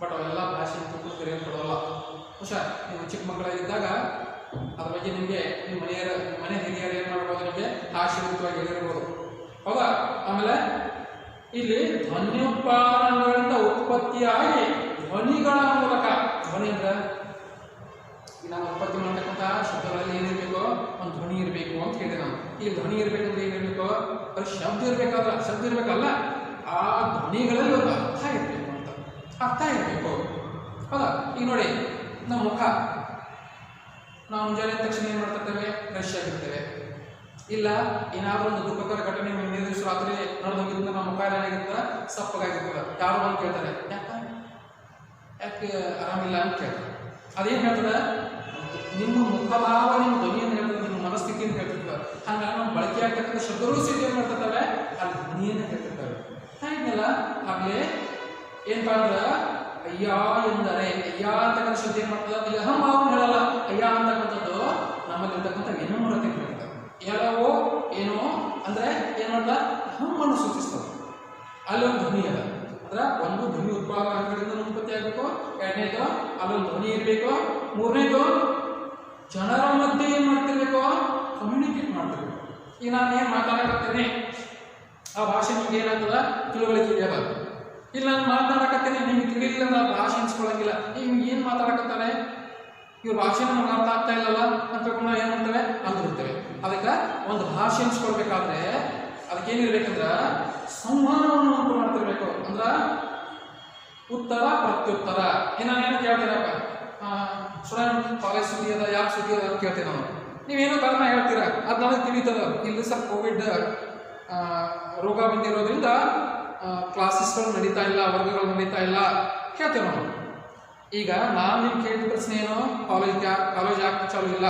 ಬಟ್ ಅವೆಲ್ಲ ಭಾಷೆ ತುಂಬ ಕರೆಯಲ್ಪಡೋಲ್ಲ. ಹುಷಾರ್, ನೀವು ಚಿಕ್ಕ ಮಕ್ಕಳಾಗಿದ್ದಾಗ ಅದ್ರ ಬಗ್ಗೆ ನಿಮಗೆ ನಿಮ್ಮ ಮನೆ ಹಿರಿಯರು ಏನು ಮಾಡ್ಬೋದು, ನಿಮಗೆ ಆಶೀರ್ವಿತವಾಗಿ ಹೇಳಿರ್ಬೋದು. ಹೌದಾ? ಆಮೇಲೆ ಇಲ್ಲಿ ಧ್ವನ್ಯೋತ್ಪಾದನೆಗಳಿಂದ ಉತ್ಪತ್ತಿಯಾಗಿ ಧ್ವನಿಗಳ ಮೂಲಕ, ಧ್ವನಿ ಅಂದ್ರೆ ನಾವು ಉತ್ಪತ್ತಿ ಮಾಡತಕ್ಕಂಥ ಶಬ್ದಗಳಲ್ಲಿ ಏನಿರಬೇಕು, ಒಂದು ಧ್ವನಿ ಇರಬೇಕು ಅಂತ ಹೇಳಿದೆ ನಾವು. ಈ ಧ್ವನಿ ಇರಬೇಕಂದ್ರೆ ಏನಿರಬೇಕು, ಬರೀ ಶಬ್ದ ಇರಬೇಕಲ್ಲ, ಆ ಧ್ವನಿಗಳಲ್ಲಿ ಒಂದು ಅರ್ಥ ಇರಬೇಕು ಅಂತ, ಅರ್ಥ ಇರಬೇಕು. ಹೌದಾ? ಈಗ ನೋಡಿ ನಮ್ಮ ಮುಖ, ನಾವು ಮುಂಜಾನೆ ತಕ್ಷಣ ಏನು ಮಾಡ್ತಿರ್ತೇವೆ, ಫ್ರೆಶ್ ಆಗಿರ್ತೇವೆ. ಇಲ್ಲ ಏನಾದರೂ ಒಂದು ದುಃಖಕರ ಘಟನೆ ಹಿಂದಿನ ದಿವಸ ರಾತ್ರಿ ನಡೆದೋಗಿದ್ದ ನಮ್ಮ ಮುಖ ಏನಾಗಿರ್ತದೆ, ಸಪ್ಪಗಾಗಿರ್ತದೆ. ಯಾರು ಅಂತ ಕೇಳ್ತಾರೆ, ಯಾಕೆ ಆರಾಮಿಲ್ಲ ಅಂತ ಕೇಳ್ತಾರೆ. ಅದೇನು ಹೇಳ್ತದೆ, ನಿಮ್ಮ ಮುಖಭಾವ ನಿಮ್ಮ ಧ್ವನಿಯನ್ನು ಹೇಳ್ತದೆ, ನಿಮ್ಮ ಮನಸ್ಥಿತಿಯನ್ನು ಹೇಳ್ತಿರ್ತದೆ. ಹಂಗಾಗಿ ನಾವು ಬಳಕೆ ಆಗ್ತಕ್ಕಂಥ ಶಬ್ದಗಳು ಸಿದ್ಧ ಏನು ಮಾಡ್ತಿರ್ತವೆ, ಅಲ್ಲಿ ಧ್ವನಿಯನ್ನು ಹೇಳ್ತಿರ್ತವೆ. ಹಾಗೆಲ್ಲ ಆಗಲೇ ಏನಪ್ಪ ಅಂದ್ರೆ ಅಯ್ಯ ಎಂದರೆ, ಅಯ್ಯ ಅಂತಕ್ಕಂಥ ಶಬ್ದ ಏನು ಮಾಡ್ತದೆ, ಅಲ್ಲಿ ಅಹಂಭಾವನೆ ಹೇಳಲ್ಲ. ಅಯ್ಯ ಅಂತಕ್ಕಂಥದ್ದು ನಮ್ಮಲ್ಲಿರ್ತಕ್ಕಂಥ ವಿನಮ್ರತೆ ಹೇಳ್ತದೆ. ಎಲ್ಲವೋ ಏನೋ ಅಂದ್ರೆ ಏನು ಮಾಡ್ತಾ, ಅಹಂವನ್ನು ಸೂಚಿಸ್ತದೆ. ಅಲ್ಲೊಂದು ಧ್ವನಿ ಅದ. ಅಂದ್ರೆ ಒಂದು ಧ್ವನಿ ಉತ್ಪಾದನೆಗಳಿಂದ ಉತ್ಪತ್ತಿ ಆಗಬೇಕು, ಎರಡನೇದು ಅಲ್ಲೊಂದು ಧ್ವನಿ ಇರಬೇಕು, ಮೂರನೇದು ಜನರ ಮಧ್ಯೆ ಏನು ಮಾಡ್ತಿರ್ಬೇಕು, ಕಮ್ಯುನಿಕೇಟ್ ಮಾಡ್ತಿರ್ಬೇಕು. ಈಗ ನಾನು ಏನು ಮಾತಾಡಕತ್ತೀನಿ ಆ ಭಾಷೆ ನಿಮ್ಗೆ ಏನಾಗ್ತದ ತಿಳುವಳಿಕೆ ಇದೆಯಲ್ಲ, ಇಲ್ಲ ನಾನು ಮಾತನಾಡಕತ್ತೀನಿ ನಿಮ್ಗೆ ತಿಳಿಲಿಲ್ಲ ಅಂದ್ರೆ ಆ ಭಾಷೆ ಅನ್ಸ್ಕೊಳಂಗಿಲ್ಲ. ನಿಮ್ಗೆ ಏನು ಮಾತಾಡಕತ್ತಾನೆ ಇವ್ರ ಭಾಷೆ ನಮ್ಗೆ ಅರ್ಥ ಆಗ್ತಾ ಇಲ್ಲಲ್ಲ ಅಂತ ನಾವು ಏನು ಮಾಡ್ತೇವೆ ಅಂದಿರ್ತೇವೆ. ಅದಕ್ಕೆ ಒಂದು ಭಾಷೆ ಅನ್ಸ್ಕೊಳ್ಬೇಕಾದ್ರೆ ಅದಕ್ಕೇನಿರ್ಬೇಕಂದ್ರ ಸಂವಹನವನ್ನು ಉಂಟು ಮಾಡ್ತಿರ್ಬೇಕು. ಅಂದ್ರ ಉತ್ತರ ಪ್ರತ್ಯುತ್ತರ. ಏನೇನು ಕೇಳ್ತೀರಪ್ಪ, ಸ್ಟೂಡೆಂಟ್ ಕಾಲೇಜ್ ಸುದ್ದಿ ಅದ, ಯಾಕೆ ಸುದ್ದಿ ಅದ ಅಂತ ಕೇಳ್ತೀವಿ ನಾವು. ನೀವೇನೋ ಕಾರಣ ಹೇಳ್ತೀರಾ, ಅದು ನನಗೆ ತಿಳಿತದ. ಇಲ್ಲಿ ಸರ್ ಕೋವಿಡ್ ರೋಗ ಬಂದಿರೋದ್ರಿಂದ ಕ್ಲಾಸಸ್ಗಳು ನಡೀತಾ ಇಲ್ಲ, ವರ್ಗಗಳು ನಡೀತಾ ಇಲ್ಲ ಹೇಳ್ತೇವೆ ನಾವು. ಈಗ ನಾನು ನಿಮ್ಗೆ ಕೇಳಿದ ಪ್ರಶ್ನೆ ಏನು, ಕಾಲೇಜ್ ಯಾಕೆ ಚಾಲು ಇಲ್ಲ,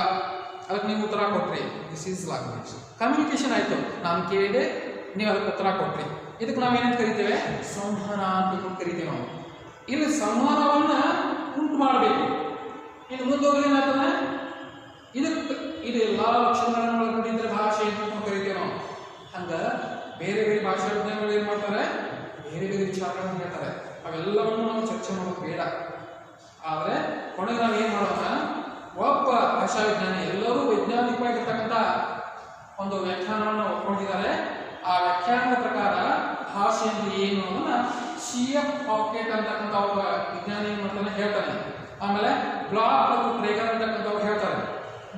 ಅದಕ್ಕೆ ನೀವು ಉತ್ತರ ಕೊಟ್ರಿ. ದಿಸ್ ಈಸ್ ಲ್ಯಾಂಗ್ವೇಜ್ ಕಮ್ಯುನಿಕೇಶನ್ ಆಯಿತು. ನಾನು ಕೇಳಿದೆ, ನೀವು ಅದಕ್ಕೆ ಉತ್ತರ ಕೊಟ್ರಿ. ಇದಕ್ಕೆ ನಾವೇನಂತ ಕರಿತೇವೆ, ಸಂವಹನ ಅಂತ ಕರಿತೇವೆ ನಾವು. ಇಲ್ಲಿ ಸಂವಹನವನ್ನು ಉಂಟು ಮಾಡಬೇಕು. ಇನ್ನು ಮುಂದೋಗಲಿ ಏನಾಗ್ತದೆ, ಇದು ಎಲ್ಲ ಲಕ್ಷಣಗಳನ್ನು ಒಳಗೊಂಡಿದ್ದರೆ ಭಾಷೆ ಅಂತ ಕರಿತೇವೆ ನಾವು. ಹಂಗೆ ಬೇರೆ ಬೇರೆ ಭಾಷಾ ವಿಜ್ಞಾನಿಗಳು ಏನು ಮಾಡ್ತಾರೆ, ಬೇರೆ ಬೇರೆ ವಿಚಾರಗಳನ್ನು ಹೇಳ್ತಾರೆ. ಅವೆಲ್ಲವನ್ನು ನಾವು ಚರ್ಚೆ ಮಾಡೋದು ಬೇಡ. ಆದರೆ ಕೊನೆಗೆ ನಾವು ಏನು ಮಾಡೋಣ, ಒಬ್ಬ ಭಾಷಾ ವಿಜ್ಞಾನಿ, ಎಲ್ಲರೂ ವೈಜ್ಞಾನಿಕವಾಗಿರ್ತಕ್ಕಂಥ ಒಂದು ವ್ಯಾಖ್ಯಾನವನ್ನು ಒಪ್ಕೊಂಡಿದ್ದಾರೆ. ಆ ವ್ಯಾಖ್ಯಾನದ ಪ್ರಕಾರ ಭಾಷೆ ಅಂದ್ರೆ ಏನು ಅನ್ನೋದನ್ನ CF ಪಾಕೆಟ್ ಅಂತಕ್ಕಂಥ ಒಬ್ಬ ವಿಜ್ಞಾನಿ ಏನು ಮಾಡ್ತಾನೆ ಹೇಳ್ತಾನೆ. ಆಮೇಲೆ ಬ್ಲಾಕ್ ಮತ್ತು ಟ್ರೇಗರ್ ಅಂತಕ್ಕಂಥವ್ರು ಹೇಳ್ತಾರೆ.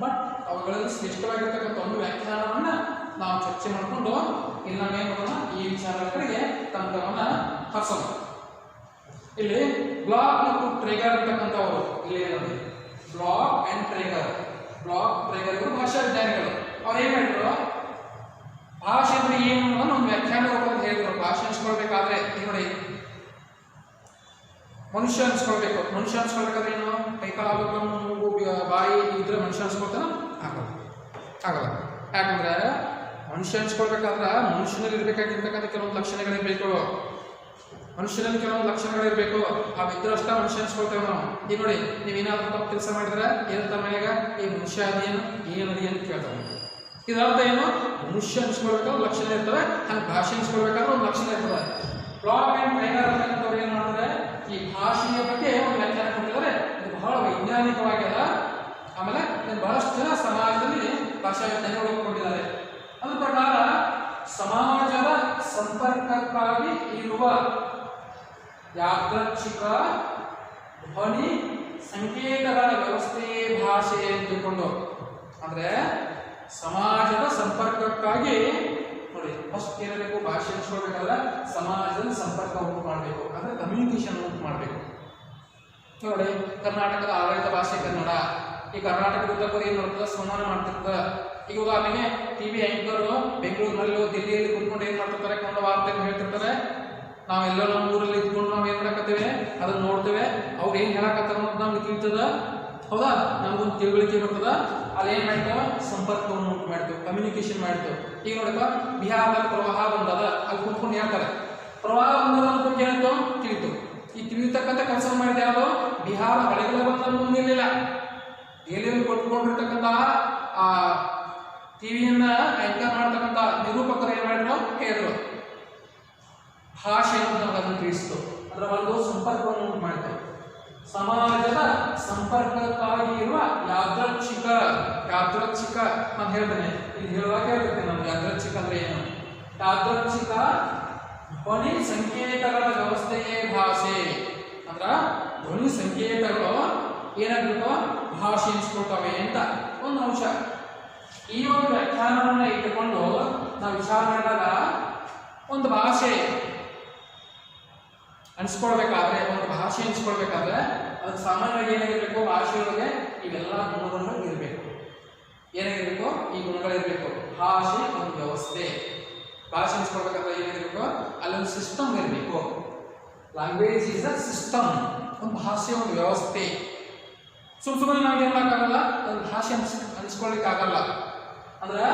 ಬಟ್ ಅವುಗಳಲ್ಲಿ ಶ್ರೇಷ್ಠವಾಗಿರ್ತಕ್ಕಂಥ ಒಂದು ವ್ಯಾಖ್ಯಾನವನ್ನ ನಾವು ಚರ್ಚೆ ಮಾಡಿಕೊಂಡು ಇಲ್ಲಿ ನಾವೇನು ಮಾಡೋಣ, ಈ ವಿಚಾರದ ಕಡೆಗೆ ತಂತ್ರವನ್ನು ಹರಿಸೋಣ. ಇಲ್ಲಿ ಬ್ಲಾಕ್ ಮತ್ತು ಟ್ರೇಗರ್ ಅಂತಕ್ಕಂಥವರು ಇಲ್ಲಿ ಏನಂದ್ರೆ ಬ್ಲಾಕ್ ಅಂಡ್ ಟ್ರೇಗರ್. ಬ್ಲಾಕ್ ಟ್ರೇಗರ್ ಇವರು ಭಾಷಾ ವಿಜ್ಞಾನಿಗಳು. ಅವ್ರು ಏನ್ ಮಾಡಿದ್ರು, ಭಾಷೆ ಅಂದ್ರೆ ಏನು ಅನ್ನೋದನ್ನ ಒಂದು ವ್ಯಾಖ್ಯಾನ ರೂಪದಲ್ಲಿ ಹೇಳಿದ್ರು. ಭಾಷೆ ಅನ್ಸ್ಕೊಳ್ಬೇಕಾದ್ರೆ ನೋಡಿ, ಮನುಷ್ಯ ಅನ್ಸ್ಕೊಳ್ಬೇಕು. ಮನುಷ್ಯ ಅನ್ಸ್ಕೊಳ್ಬೇಕಾದ್ರೆ ಏನು, ಕೈಕಾಲು ಮೂಗು ಬಾಯಿ ಇದ್ರೆ ಮನುಷ್ಯ ಅನ್ಸ್ಕೊಳ್ತಾನ ಆಗಲ್ಲ. ಯಾಕಂದ್ರೆ ಮನುಷ್ಯ ಅನ್ಸ್ಕೊಳ್ಬೇಕಾದ್ರೆ ಮನುಷ್ಯನಲ್ಲಿ ಇರ್ಬೇಕಾಗಿರ್ತಕ್ಕಂಥ ಕೆಲವೊಂದು ಲಕ್ಷಣಗಳಿರ್ಬೇಕು. ಮನುಷ್ಯನಲ್ಲಿ ಕೆಲವೊಂದು ಲಕ್ಷಣಗಳಿರ್ಬೇಕು. ಅವಿದ್ರೆ ಅಷ್ಟ ಮನುಷ್ಯ ಅನ್ಸ್ಕೊಳ್ತೇವೆ ನಾವು. ಈಗ ನೋಡಿ, ನೀವೇನಾದ್ರೂ ತಪ್ಪು ಕೆಲಸ ಮಾಡಿದ್ರೆ ಏನಂತ ಮನೆಯಾಗ ಈ ಮನುಷ್ಯ ಅದೇನು ಏನದಿ ಅಂತ ಕೇಳ್ತಾವೆ. ಇದರ್ಥ ಏನು, ಮನುಷ್ಯ ಅನ್ಸ್ಕೊಳ್ಬೇಕಾದ್ರೆ ಲಕ್ಷಣ ಇರ್ತವೆ, ಹಂಗೆ ಭಾಷೆ ಅನ್ಸ್ಕೊಳ್ಬೇಕಾದ್ರೆ ಒಂದು ಲಕ್ಷಣ ಇರ್ತದೆ. ಬ್ಲಾಕ್ ಅಂಡ್ ಟ್ರೇಗರ್ ಅಂತಕ್ಕಂಥವ್ರು ಏನು ಮಾಡ್ತಾರೆ, ಈ ಭಾಷೆಯ ಬಗ್ಗೆ ಒಂದು ವ್ಯಾಖ್ಯಾನ ಕೊಟ್ಟಿದ್ದಾರೆ. ಇದು ಬಹಳ ವೈಜ್ಞಾನಿಕವಾಗ್ಯದ. ಆಮೇಲೆ ಬಹಳಷ್ಟು ಜನ ಸಮಾಜದಲ್ಲಿ ಭಾಷಾ ವಿಜ್ಞಾನಿಗಳು ಒಪ್ಪಿಕೊಂಡಿದ್ದಾರೆ. ಅದ್ರ ಪ್ರಕಾರ ಸಮಾಜದ ಸಂಪರ್ಕಕ್ಕಾಗಿ ಇರುವ ಯಾದೃಚ್ಛಿಕ ಧ್ವನಿ ಸಂಕೇತಗಳ ವ್ಯವಸ್ಥೆಯೇ ಭಾಷೆ ಅಂತ ತಿಳ್ಕೊಂಡು, ಅಂದ್ರೆ ಸಮಾಜದ ಸಂಪರ್ಕಕ್ಕಾಗಿ ನೋಡಿ, ಫಸ್ಟ್ ಏನಿರಬೇಕು, ಭಾಷೆ ಅನ್ಸ್ಕೊಳ್ಬೇಕಾದ್ರೆ ಸಮಾಜದಲ್ಲಿ ಸಂಪರ್ಕ ಉಂಟು ಮಾಡಬೇಕು, ಅಂದ್ರೆ ಕಮ್ಯುನಿಕೇಶನ್ ಉಂಟು ಮಾಡಬೇಕು. ನೋಡಿ, ಕರ್ನಾಟಕದ ಆಡಳಿತ ಭಾಷೆ ಕನ್ನಡ. ಈ ಕರ್ನಾಟಕದ ಉದ್ದಕ್ಕೂ ಏನು ಮಾಡ್ತದೆ, ಸಂವಹನ ಮಾಡ್ತಿರ್ತದೆ. ಈಗ ಉದಾಹರಣೆಗೆ TV ಆಂಕರು ಬೆಂಗಳೂರಿನಲ್ಲೂ ದಿಲ್ಲಿಯಲ್ಲಿ ಕುತ್ಕೊಂಡು ಏನು ಮಾಡ್ತಿರ್ತಾರೆ, ಕನ್ನಡ ವಾರ್ತೆಯನ್ನು ಹೇಳ್ತಿರ್ತಾರೆ. ನಾವೆಲ್ಲ ನಮ್ಮ ಊರಲ್ಲಿ ಇದ್ಕೊಂಡು ನಾವು ಏನು ಮಾಡಕತ್ತೇವೆ, ಅದನ್ನ ನೋಡ್ತೇವೆ. ಅವ್ರು ಏನು ಹೇಳಕತ್ತಾರ ಅನ್ನೋದು ನಮ್ಗೆ ತಿಳಿತದ, ಹೌದಾ, ನಮ್ಗೊಂದು ತಿಳುವಳಿಕೆ ಬರ್ತದ. ಅದೇನು ಮಾಡ್ತೇವೆ, ಸಂಪರ್ಕವನ್ನು ಉಂಟು ಮಾಡ್ತೇವೆ, ಕಮ್ಯುನಿಕೇಶನ್ ಮಾಡ್ತೇವೆ. ಈಗ ನೋಡಪ್ಪ, ಬಿಹಾರದಲ್ಲಿ ಪ್ರವಾಹ ಬಂದದ, ಅಲ್ಲಿ ಕುತ್ಕೊಂಡು ಹೇಳ್ತಾರೆ ಪ್ರವಾಹ ಬಂದದ ಅಂತ ಏನಾಯ್ತು ತಿಳಿತು. ಈ ತಿಳಿಯತಕ್ಕಂಥ ಕೆಲಸ ಮಾಡಿದ ಯಾವುದು, ಬಿಹಾರ ಹೊಳೆಗಳ ಬಂದ ಮುಂದಿರಲಿಲ್ಲ. ದೆಹಲಿಯಲ್ಲಿ ಕೊಟ್ಕೊಂಡಿರ್ತಕ್ಕಂಥ ಆ ಟಿವಿಯನ್ನ ಆಂಕರ್ ಮಾಡ್ತಕ್ಕಂಥ ನಿರೂಪಕರು ಏನು ಮಾಡಿದ್ರು, ಹೇಳಿದ್ರು ಭಾಷೆ ಅಂತ ಅದನ್ನು ತಿಳಿಸಿತು. ಅದರ ಒಂದು ಸಂಪರ್ಕವನ್ನು ಉಂಟು ಮಾಡಿತು. ಸಮಾಜದ ಸಂಪರ್ಕಕ್ಕಾಗಿ ಇರುವ ಯಾದೃಚ್ಛಿಕ ನಾನು ಹೇಳ್ತೇನೆ, ಇದು ಹೇಳುವಾಗ ಹೇಳ್ತೇನೆ ನಾನು. ಯಾದೃಚ್ಛಿಕ ಅಂದ್ರೆ ಏನು, ಯಾದೃಚ್ಛಿಕ ಧ್ವನಿ ಸಂಕೇತಗಳ ವ್ಯವಸ್ಥೆಯೇ ಭಾಷೆ. ಅಂದ್ರ ಧ್ವನಿ ಸಂಕೇತಗಳು ಏನಾಗಬೇಕು, ಭಾಷೆ ಎನಿಸ್ಕೊಳ್ತವೆ ಅಂತ ಒಂದು ಅಂಶ. ಈ ಒಂದು ವ್ಯಾಖ್ಯಾನವನ್ನು ಇಟ್ಟುಕೊಂಡು ನಾವು ವಿಚಾರ ಮಾಡಿದಾಗ ಒಂದು ಭಾಷೆ ಅನ್ಸ್ಕೊಳ್ಬೇಕಾದ್ರೆ, ಒಂದು ಭಾಷೆ ಅನ್ಸ್ಕೊಳ್ಬೇಕಾದ್ರೆ ಅದಕ್ಕೆ ಸಾಮಾನ್ಯವಾಗಿ ಏನಾಗಿರ್ಬೇಕು, ಭಾಷೆಯೊಳಗೆ ಇವೆಲ್ಲ ಗುಣಗಳು ಇರಬೇಕು. ಏನಾಗಿರ್ಬೇಕು, ಈ ಗುಣಗಳಿರಬೇಕು. ಭಾಷೆ ಒಂದು ವ್ಯವಸ್ಥೆ. ಭಾಷೆ ಅನ್ಸ್ಕೊಳ್ಬೇಕಾದ್ರೆ ಏನಾಗಿರ್ಬೇಕು, ಅಲ್ಲೊಂದು ಸಿಸ್ಟಮ್ ಇರಬೇಕು. Language is a system. ಒಂದು ಭಾಷೆ ಒಂದು ವ್ಯವಸ್ಥೆ. ಸುಮ್ಮನೆ ನಾವು ಏನು ಮಾಡೋಕ್ಕಾಗಲ್ಲ, ಒಂದು ಭಾಷೆ ಅನ್ಸ್ಕೊಳ್ಳಿಕ್ಕೆ ಆಗಲ್ಲ. ಅಂದ್ರೆ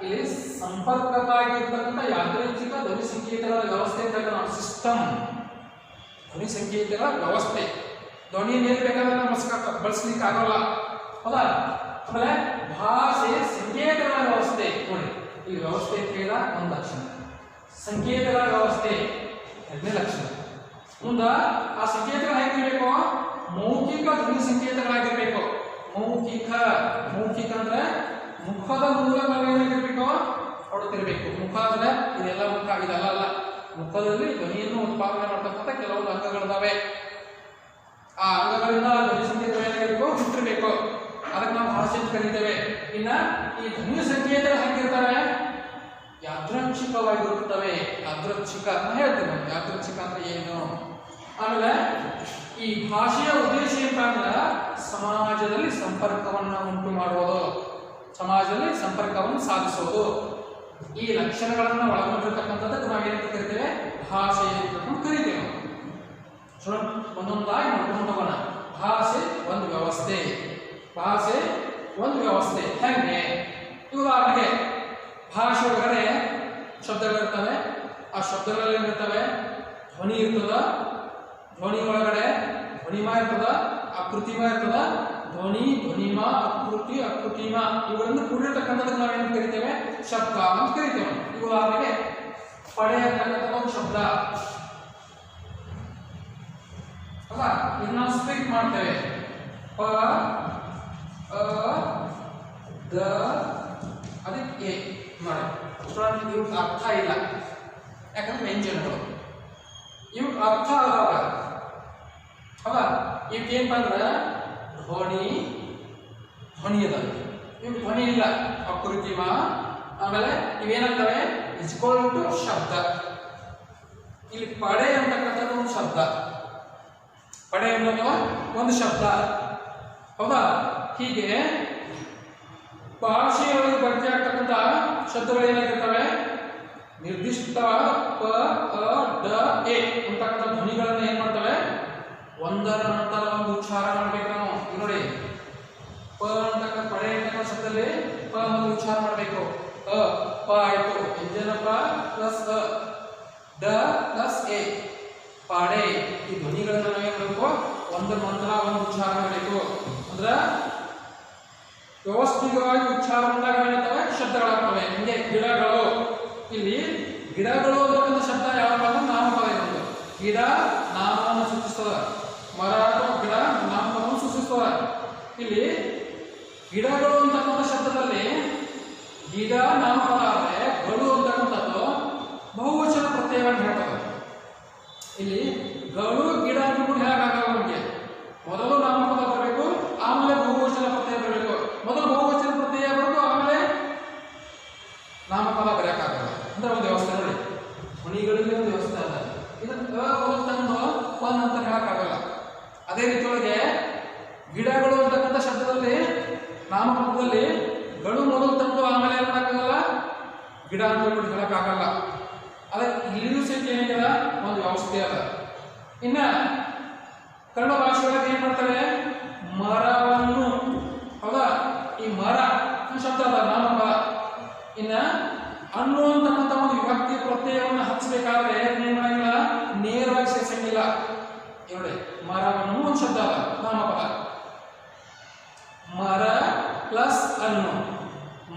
ಇಲ್ಲಿ ಸಂಪರ್ಕವಾಗಿರ್ತಕ್ಕಂಥ ಯಾದೃಚ್ಛಿಕ ಧ್ವನಿ ಸಂಕೇತಗಳ ವ್ಯವಸ್ಥೆ ಅಂತ ನಾವು ಸಿಸ್ಟಮ್. ಧ್ವನಿ ಸಂಕೇತಗಳ ವ್ಯವಸ್ಥೆ. ಧ್ವನಿಯನ್ನು ಏನು ಬೇಕಾದ್ರೆ ನಾವು ಬಳಸ್ಲಿಕ್ಕೆ ಆಗಲ್ಲ, ಹೌದಾ. ಆಮೇಲೆ ಭಾಷೆ ಸಂಕೇತಗಳ ವ್ಯವಸ್ಥೆ. ನೋಡಿ, ಈ ವ್ಯವಸ್ಥೆ ಕೇಳ ಒಂದು ಲಕ್ಷಣ, ಸಂಕೇತಗಳ ವ್ಯವಸ್ಥೆ ಎರಡನೇ ಲಕ್ಷಣ. ಮುಂದ ಆ ಸಂಕೇತಗಳು ಹೇಗಿರಬೇಕು? ಮೌಖಿಕ ಧ್ವನಿ ಸಂಕೇತಗಳಾಗಿರ್ಬೇಕು. ಮೌಖಿಕ ಮೌಖಿಕ ಅಂದ್ರೆ ಮುಖದ ಮೂಲಕ ನಾವೇನಾಗಿರ್ಬೇಕು? ಹೊಡುತ್ತಿರ್ಬೇಕು. ಮುಖ ಅಂದ್ರೆ ಇದೆಲ್ಲ ಮುಖ, ಇದೆಲ್ಲ ಅಲ್ಲ. ಮುಖದಲ್ಲಿ ಧ್ವನಿಯನ್ನು ಉತ್ಪಾದನೆ ಮಾಡ್ತಕ್ಕಂಥ ಕೆಲವೊಂದು ಅಂಗಗಳಿದಾವೆ. ಆ ಅಂಗಗಳಿಂದ ಧ್ವನಿ ಸಂಕೇತ ಏನಾಗಿರ್ಬೇಕು? ಹುಟ್ಟಿರ್ಬೇಕು. ಅದಕ್ಕೆ ನಾವು ಭಾಷೆ ಅಂತ ಕರೀತೇವೆ. ಇನ್ನ ಈ ಧ್ವನಿ ಸಂಕೇತಗಳು ಹೇಗಿರ್ತವೆ? ಯಾದೃಚ್ಛಿಕವಾಗಿರುತ್ತವೆ. ಯಾದೃಚ್ಛಿಕ ಅಂತ ಹೇಳ್ತೇವೆ. ಯಾದೃಚ್ಛಿಕ ಅಂದ್ರೆ ಏನು? ಆಮೇಲೆ ಈ ಭಾಷೆಯ ಉದ್ದೇಶ ಅಂತ ಅಂದ್ರೆ ಸಮಾಜದಲ್ಲಿ ಸಂಪರ್ಕವನ್ನು ಉಂಟು ಮಾಡುವುದು, ಸಮಾಜದಲ್ಲಿ ಸಂಪರ್ಕವನ್ನು ಸಾಧಿಸೋದು. ಈ ಲಕ್ಷಣಗಳನ್ನು ಒಳಗೊಂಡಿರ್ತಕ್ಕಂಥದ್ದಕ್ಕೆ ನಾವೇನಂತ ಕರಿತೇವೆ? ಭಾಷೆ ಅಂತ ಕರಿತೇವೆ. ಒಂದೊಂದಾಗಿ ನೋಡ್ಕೊಂಡು ಹೋಗೋಣ. ಭಾಷೆ ಒಂದು ವ್ಯವಸ್ಥೆ. ಭಾಷೆ ಒಂದು ವ್ಯವಸ್ಥೆ ಹೆಂಗೆ? ಉದಾಹರಣೆಗೆ ಭಾಷೆ ಒಳಗಡೆ ಶಬ್ದಗಳಿರ್ತವೆ. ಆ ಶಬ್ದಗಳಲ್ಲಿ ಏನಿರ್ತವೆ? ಧ್ವನಿ ಇರ್ತದ. ಧ್ವನಿ ಒಳಗಡೆ ಧ್ವನಿಮ ಇರ್ತದ, ಆಕೃತಿಮ ಇರ್ತದ. ಧ್ವನಿ, ಧ್ವನಿಮ, ಆಕೃತಿ, ಆಕೃತಿಮ ಇವುಗಳನ್ನು ಕೂಡಿರ್ತಕ್ಕಂಥದ್ದಕ್ಕೆ ನಾವೇನು ಕರಿತೇವೆ? ಶಬ್ದ ಅಂತ ಕರಿತೇವೆ. ಈಗ ಉದಾಹರಣೆಗೆ ಪಡೆ ಅಂತಕ್ಕಂಥ ಒಂದು ಶಬ್ದ ಅಲ್ಲ, ಇದನ್ನ ನಾವು ಸ್ಪೀಕ್ ಮಾಡ್ತೇವೆ. ಪ ಅ ದ ಅದಕ್ಕೆ ಮಾಡಿ. ಇವ್ರಿಗೆ ಅರ್ಥ ಇಲ್ಲ, ಯಾಕಂದ್ರೆ ವ್ಯಂಜನಗಳು ಇವ್ರಿಗೆ ಅರ್ಥ ಆದಾಗ ಅಲ್ಲ. ಇವಕ್ಕೇನ್ ಬಂದ್ರೆ ಧ್ವನಿ ಧ್ವನಿ ಅದ, ಇವ್ರಿಗೆ ಧ್ವನಿ ಇಲ್ಲ. ಅಕೃತಿಮ ಆಮೇಲೆ ಇವೇನಾಗ್ತವೆ? ಇಸ್ಕೊಲ್ ಟು ಶಬ್ದ. ಇಲ್ಲಿ ಪಡೆ ಅಂತಕ್ಕಂಥದ್ದು ಒಂದು ಶಬ್ದ. ಪಡೆ ಅನ್ನೋದು ಒಂದು ಶಬ್ದ, ಹೌದಾ? ಹೀಗೆ ಭಾಷೆಯೊಳಗೆ ಬಳಕೆ ಆಗ್ತಕ್ಕಂಥ ಶಬ್ದಗಳು ಏನಾಗಿರ್ತವೆ? ನಿರ್ದಿಷ್ಟವಾದ ಪ ಅ ಡ ಎ ಅಂತಕ್ಕಂಥ ಧ್ವನಿಗಳನ್ನು ಏನ್ ಮಾಡ್ತವೆ? ಒಂದರ ನಂತರ ಒಂದು ಉಚ್ಚಾರ ಮಾಡ್ಬೇಕು ನಾವು. ನೋಡಿ, ಪ ಅಂತಕ್ಕಂಥ ಪಡೆ ಅಂತಕ್ಕಂಥ ಶಬ್ದದಲ್ಲಿ ಪ ಒಂದು ಉಚ್ಚಾರ ಮಾಡಬೇಕು. ಅ ಪ ಆಯ್ತು, ವ್ಯಂಜನ ಪ ಪ್ಲಸ್ ಅ, ಡ ಪ್ಲಸ್ ಎ, ಪಾಡೆ. ಈ ಧ್ವನಿಗಳನ್ನು ನಾವೇನ್ ಮಾಡಬೇಕು? ಒಂದರ ನಂತರ ಒಂದು ಉಚ್ಚಾರ ಮಾಡಬೇಕು. ಅಂದ್ರೆ ವ್ಯವಸ್ಥಿತವಾಗಿ ಉಚ್ಚಾರ ಮಾಡಿದಾಗ ಏನಾಗ್ತವೆ? ಶಬ್ದಗಳಾಗ್ತವೆ. ಹಿಂಗೆ ಗಿಡಗಳು, ಇಲ್ಲಿ ಗಿಡಗಳು ಅಂತಕ್ಕಂಥ ಶಬ್ದ ಯಾವಪ್ಪ ಅಂದ್ರೆ ನಾಮಪದ. ಇದೊಂದು ಗಿಡ ನಾಮವನ್ನು ಸೂಚಿಸ್ತದ. ಮರ ಅಥವಾ ಗಿಡ ನಾಮಪದವನ್ನು ಸೂಚಿಸ್ತದ. ಇಲ್ಲಿ ಗಿಡಗಳು ಅಂತಕ್ಕಂಥ ಶಬ್ದದಲ್ಲಿ ಗಿಡ ನಾಮಪದ ಆದರೆ ಗಳು ಅಂತಕ್ಕಂಥದ್ದು ಬಹುವಚನ ಪ್ರತ್ಯಯವನ್ನು ಹೇಳ್ತದೆ. ಇಲ್ಲಿ ಗಳು ಗಿಡ ಅಂತ ಕೂಡ ಹೇಳಕ್ಕಾಗಲ್ಲ. ನಮಗೆ ಮೊದಲು ನಾಮಪದ ಬರಬೇಕು, ಆಮೇಲೆ ಬಹುವಚನ ಪ್ರತ್ಯಯ ಬರಬೇಕು. ಮೊದಲು ಬಹುವಚನ ಪ್ರತ್ಯಯ ಬರಬೇಕು, ಆಮೇಲೆ ನಾಮಪದ ಬರೆಯಕ್ಕಾಗಲ್ಲ. ಅಂದ್ರೆ ಒಂದು ವ್ಯವಸ್ಥೆ. ನೋಡಿ, ಧ್ವನಿಗಳಲ್ಲಿ ಒಂದು ವ್ಯವಸ್ಥೆ ಅದ. ಇದನ್ನು ತಂದು ಒಂದ್ ಅಂತ ಹೇಳಕ್ಕಾಗಲ್ಲ. ಅದೇ ರೀತಿಯೊಳಗೆ ಗಿಡಗಳು ಅಂತಕ್ಕಂಥ ಶಬ್ದದಲ್ಲಿ ನಾಮಪದದಲ್ಲಿ ಗಳು ಮೊದಲು ತಂದು ಆಮೇಲೆ ಏನ್ ಮಾಡಕ್ಕಾಗಲ್ಲ? ಗಿಡ ಅಂತ ಹೇಳ್ಬಿಟ್ಟು ಹೇಳಕ್ಕಾಗಲ್ಲ. ಅದಕ್ಕೆ ಇಲ್ಲಿಯೂ ಸಹಿತ ಏನಿಲ್ಲ, ಒಂದು ವ್ಯವಸ್ಥೆ ಅದ. ಇನ್ನ ಕನ್ನಡ ಭಾಷೆ ಒಳಗೆ ಏನ್ ಮಾಡ್ತಾರೆ? ಮರವನ್ನು, ಹೌದಾ? ಈ ಮರ ಶಬ್ದ ಅದ ನಾಮಪದ. ಇನ್ನ ಅನ್ನು ಅಂತಕ್ಕಂಥ ಒಂದು ವಿಭಕ್ತಿ ಪ್ರತ್ಯಯವನ್ನು ಹಚ್ಚಬೇಕಾದ್ರೆ ಏನ್ ಮಾಡಂಗಿಲ್ಲ? ನೇರವಾಗಿ ಸೇರಿಸಂಗಿಲ್ಲ. ನೋಡಿ, ಮರವನ್ನು ಒಂದು ಶಬ್ದ ಅದ ನಾಮಪದ. ಮರ ಪ್ಲಸ್ ಅನ್ನು,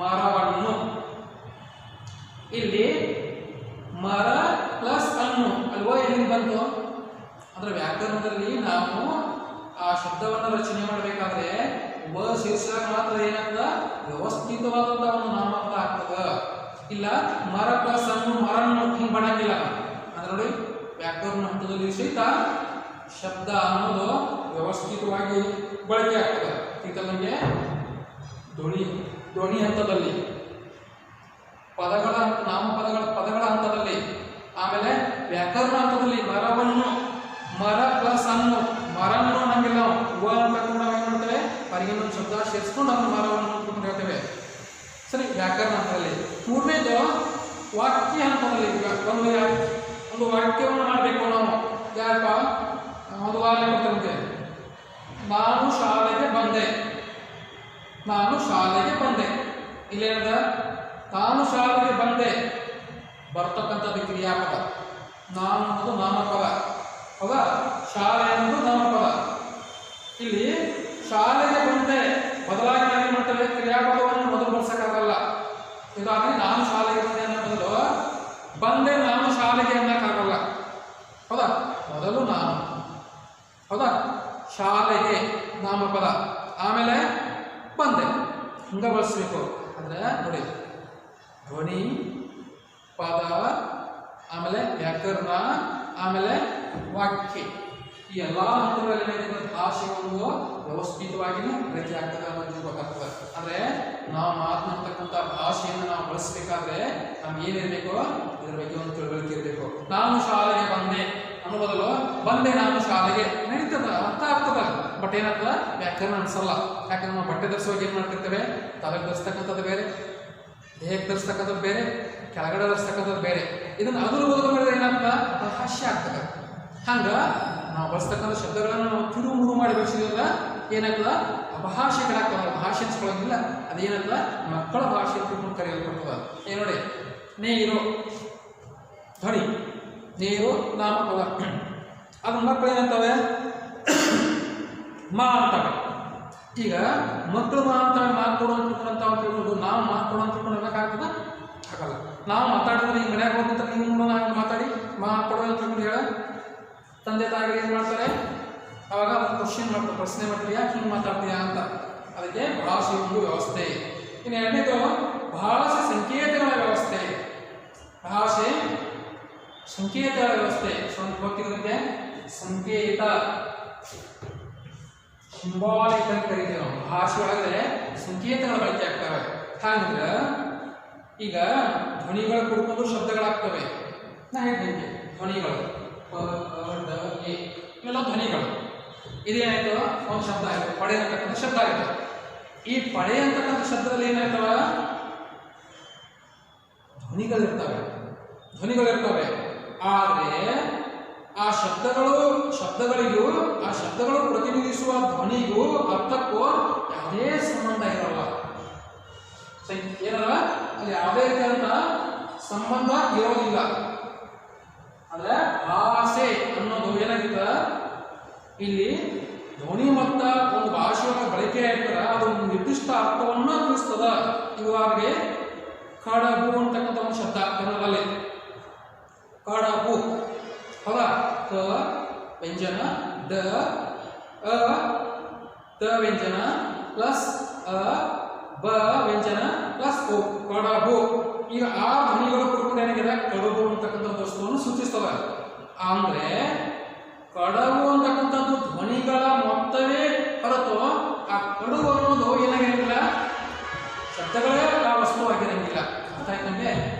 ಮರವನ್ನು. ಇಲ್ಲಿ ಮರ ಪ್ಲಸ್ ಅನ್ನು ಅಲ್ವಾ ಎಲ್ಲಿಂದ ಬಂತು? ಅಂದ್ರೆ ವ್ಯಾಕರಣದಲ್ಲಿ ನಾವು ಆ ಶಬ್ದವನ್ನು ರಚನೆ ಮಾಡಬೇಕಾದ್ರೆ ವ ಸೇರಿಸಿದಾಗ ಮಾತ್ರ ಏನಾಗ್ತದ? ವ್ಯವಸ್ಥಿತವಾದಂತಹ ಒಂದು ನಾಮಪದ ಆಗ್ತದ. ಇಲ್ಲ ಮರ ಪ್ಲಸ್ ಅನ್ನು ಮರನ್ನು ಹಿಂಗೆ ಮಾಡಂಗಿಲ್ಲ. ಅಂದ್ರೆ ನೋಡಿ, ವ್ಯಾಕರಣ ಹಂತದಲ್ಲಿ ಸಹಿತ ಶಬ್ದ ಅನ್ನೋದು ವ್ಯವಸ್ಥಿತವಾಗಿ ಬಳಕೆ ಆಗ್ತದೆ. ಈಗ ನಮಗೆ ಧ್ವನಿ ಹಂತದಲ್ಲಿ, ಪದಗಳ ಪದಗಳ ಹಂತದಲ್ಲಿ, ಆಮೇಲೆ ವ್ಯಾಕರಣ ಹಂತದಲ್ಲಿ ಮರವನ್ನು, ಮರ ಪ್ಲಸ್ ಅನ್ನು, ಮರನ್ನು ಅನ್ನಂಗಿಲ್ಲ ನಾವು. ವ ಅಂತ ನಾವು ಏನ್ ಮಾಡ್ತೇವೆ? ಹೊರಗಿನ ಶಬ್ದ ಸೇರಿಸ್ಕೊಂಡು ಅದನ್ನು ಮರವನ್ನು ಅಂದ್ಕೊಂಡು ಹೇಳ್ತೇವೆ. ಸರಿ, ವ್ಯಾಕರಣ ಹಂತದಲ್ಲಿ. ಮೂರನೇದು ವಾಕ್ಯ ಹಂತದಲ್ಲಿ. ಒಂದು ವಾಕ್ಯವನ್ನು ಮಾಡಬೇಕು ನಾವು. ಯಾರಪ್ಪ? ಒಂದು ಉದಾಹರಣೆ ಕೊಡ್ತೇನೆ. ನಾನು ಶಾಲೆಗೆ ಬಂದೆ. ನಾನು ಶಾಲೆಗೆ ಬಂದೆ. ಇಲ್ಲೇನದ? ನಾನು ಶಾಲೆಗೆ ಬಂದೆ ಬರ್ತಕ್ಕಂಥದ್ದು ಕ್ರಿಯಾಪದ. ನಾನು ಅನ್ನೋದು ನಾಮಪದ, ಹೌದಾ? ಶಾಲೆ ಅನ್ನೋದು ನಾಮಪದ. ಇಲ್ಲಿ ಶಾಲೆಗೆ ಬಂದೆ ಬದಲಾಗಿ ಏನ್ ಮಾಡ್ತೇವೆ? ಕ್ರಿಯಾಪದವನ್ನು ಮೊದಲು ಬಳಸಕ್ಕಾಗಲ್ಲ. ಇದಾಗಿ ನಾನು ಶಾಲೆಗೆ ಬಂದೆ ಅನ್ನೋ ಬದಲು ಬಂದೆ ನಾನು ಶಾಲೆಗೆ ಅನ್ನಕ್ಕಾಗಲ್ಲ, ಹೌದಾ? ಮೊದಲು ಬಳಸಬೇಕು ಅಂದ್ರೆ ನೋಡಿ, ಧ್ವನಿ, ಪದ, ಆಮೇಲೆ ವ್ಯಾಕರಣ, ಆಮೇಲೆ ವಾಕ್ಯ, ಈ ಎಲ್ಲ ಹಂತಗಳಲ್ಲಿ ಭಾಷೆ ಒಂದು ವ್ಯವಸ್ಥಿತವಾಗಿ ರಚನೆ ಆಗ್ತದೆ ಅನ್ನೋದು ಗೊತ್ತಾಗ್ತದೆ. ಅಂದ್ರೆ ನಾವು ಮಾತನಾಡ್ತಕ್ಕಂಥ ಭಾಷೆಯನ್ನು ನಾವು ಬಳಸಬೇಕಾದ್ರೆ ನಮ್ಗೆ ಏನಿರಬೇಕು, ಇದ್ರ ಬಗ್ಗೆ ಒಂದು ತಿಳುವಳಿಕೆ ಇರಬೇಕು. ನಾನು ಶಾಲೆಗೆ ಬಂದೆ ಅನ್ನೋ ಬದಲು ಬಂದೆ ನಾನು ಶಾಲೆಗೆ ನಡೀತದ, ಅರ್ಥ ಆಗ್ತದ. ಬಟ್ ಏನಾಗ್ತದ, ವ್ಯಾಕರಣ ಅನ್ಸಲ್ಲ. ಯಾಕಂದ್ರೆ ನಾವು ಬಟ್ಟೆ ಧರಿಸುವಾಗ ಏನ್ ಮಾಡ್ತಿರ್ತೇವೆ, ತಲೆಗೆ ಧರಿಸ್ತಕ್ಕಂಥದ್ದು ಬೇರೆ, ದೇಹಕ್ಕೆ ಧರಿಸ್ತಕ್ಕಂಥದ್ದು ಬೇರೆ, ಕೆಳಗಡೆ ಧರಿಸ್ತಕ್ಕಂಥದ್ದು ಬೇರೆ. ಇದನ್ನ ಅದ್ರ ಓದೋದ್ರೆ ಏನಾಗ್ತದ, ಹಾಸ್ಯ ಆಗ್ತದೆ. ಹಂಗ ನಾವು ಬಳಸ್ತಕ್ಕಂಥ ಶಬ್ದಗಳನ್ನು ನಾವು ತಿರುಮುರು ಮಾಡಿ ಬಳಸಿದ್ರಿಂದ ಏನಾಗ್ತದ, ಅಪಹಾಸ್ಯಗಳಾಗ್ತದೆ. ಭಾಷೆ ಅನ್ಸ್ಕೊಳ್ಳೋಂಗಿಲ್ಲ. ಅದೇನಾಗ್ತದ, ಮಕ್ಕಳ ಭಾಷೆ ಅಂತ ಕರೆಯಲ್ಪಡ್ತದ. ಏನ್ ನೋಡಿ, ನೀರು ಧ್ವನಿ, ನೀರು ನಾಮಪದ. ಅದ್ರ ಮಕ್ಕಳು ಏನಂತವೆ, ಮಾ ಅಂತವೆ. ಈಗ ಮಕ್ಕಳು ಮಾ ಅಂತವೆ, ಮಾತುಕೊಡು ಅಂತ ತಿಳ್ಕೊಂಡು ನಾವು ಮಾತುಕೊಡು ಅಂತ ತಿಳ್ಕೊಳ್ಬೇಕಾಗ್ತದ, ಆಗಲ್ಲ. ನಾವು ಮಾತಾಡಿದ್ರೆ ಈಗ ಮನ್ಯಾಗ ಹೋಗಿಂತ ನೀವು ಮಾತಾಡಿ ಮಾತಾಡೋ ಅಂತ ತಿಳ್ಕೊಂಡು ಹೇಳ, ತಂದೆ ತಾಯಿಗೆ ಏನು ಮಾಡ್ತಾರೆ, ಅವಾಗ ಕ್ವಶನ್ ಮಾಡ್ತಾರೆ, ಪ್ರಶ್ನೆ ಮಾಡ್ತಾರೆ, ಯಾಕೆ ಹಿಂಗೆ ಮಾತಾಡ್ತೀಯಾ ಅಂತ. ಅದಕ್ಕೆ ಭಾಷೆ ಒಂದು ವ್ಯವಸ್ಥೆ. ಇನ್ನು ಎರಡನೇದು ಭಾಷೆ ಸಂಕೇತಗಳ ವ್ಯವಸ್ಥೆ. ಭಾಷೆ ಸಂಕೇತಗಳ ವ್ಯವಸ್ಥೆ ಸ್ವಲ್ಪ ಗೊತ್ತಿರುತ್ತೆ. ಸಂಕೇತ, ಸಿಂಬಾಲಿಕ್ ಅಂತ ಕರಿತೀವಿ ನಾವು. ಭಾಷೆ ಒಳಗಡೆ ಸಂಕೇತಗಳ ಬಳಕೆ ಆಗ್ತವೆ. ಹಾಗಂದ್ರೆ ಈಗ ಧ್ವನಿಗಳು ಕುಡ್ಕೊಂಡು ಶಬ್ದಗಳಾಗ್ತವೆ. ನಾ ಹೇಳ್ತೀನಿ, ಧ್ವನಿಗಳು ಇವೆಲ್ಲ ಧ್ವನಿಗಳು. ಇದೇನಾಯ್ತು, ಒಂದು ಶಬ್ದ ಆಯ್ತು, ಪಡೆ ಅಂತಕ್ಕಂಥ ಶಬ್ದ ಆಯ್ತು. ಈ ಪಡೆ ಅಂತಕ್ಕಂಥ ಶಬ್ದದಲ್ಲಿ ಏನಾಯ್ತವ, ಧ್ವನಿಗಳಿರ್ತವೆ. ಆದರೆ ಆ ಶಬ್ದಗಳಿಗೂ ಆ ಶಬ್ದಗಳು ಪ್ರತಿನಿಧಿಸುವ ಧ್ವನಿಗೂ ಅರ್ಥಕ್ಕೂ ಯಾವುದೇ ಸಂಬಂಧ ಇರಲ್ಲ. ಏನಲ್ಲ, ಅಲ್ಲಿ ಯಾವುದೇ ರೀತಿಯಾದ ಸಂಬಂಧ ಇರೋದಿಲ್ಲ. ಅಂದ್ರೆ ಭಾಷೆ ಅನ್ನೋದು ಏನಾಗಿತ್ತ, ಇಲ್ಲಿ ಧ್ವನಿ ಮತ್ತ ಒಂದು ಭಾಷೆಯ ಬಳಕೆ ಆಗಿರ್ತಾರ, ಅದು ಒಂದು ನಿರ್ದಿಷ್ಟ ಅರ್ಥವನ್ನ ತಿಳಿಸ್ತದ. ಇವಾಗೆ ಕಡಬು ಅಂತಕ್ಕಂಥ ಒಂದು ಶಬ್ದ ಕನ್ನಡದಲ್ಲಿ, ಕಡಬು ಹೌದಾ, ಕ ವ್ಯಂಜನ, ದ ವ್ಯಂಜನ ಪ್ಲಸ್ ಬ ವ್ಯಂಜನ ಪ್ಲಸ್ ಓ, ಕಡಬು. ಈಗ ಆ ಧ್ವನಿಗಳು ಕುಡ್ಕೊಂಡು ಏನಾಗಿದೆ, ಕಡುಬು ಅಂತಕ್ಕಂಥ ವಸ್ತುವನ್ನು ಸೂಚಿಸ್ತವೆ. ಅಂದ್ರೆ ಕಡಬು ಅಂತಕ್ಕಂಥದ್ದು ಧ್ವನಿಗಳ ಮೊತ್ತವೇ ಹೊರತು ಆ ಕಡುಬು ಅನ್ನೋದು ಏನಾಗಿರಂಗಿಲ್ಲ, ಶಬ್ದಗಳೇ ಆ ವಸ್ತುವಾಗಿರಂಗಿಲ್ಲ. ಅರ್ಥ ಆಯ್ತಂಗೆ.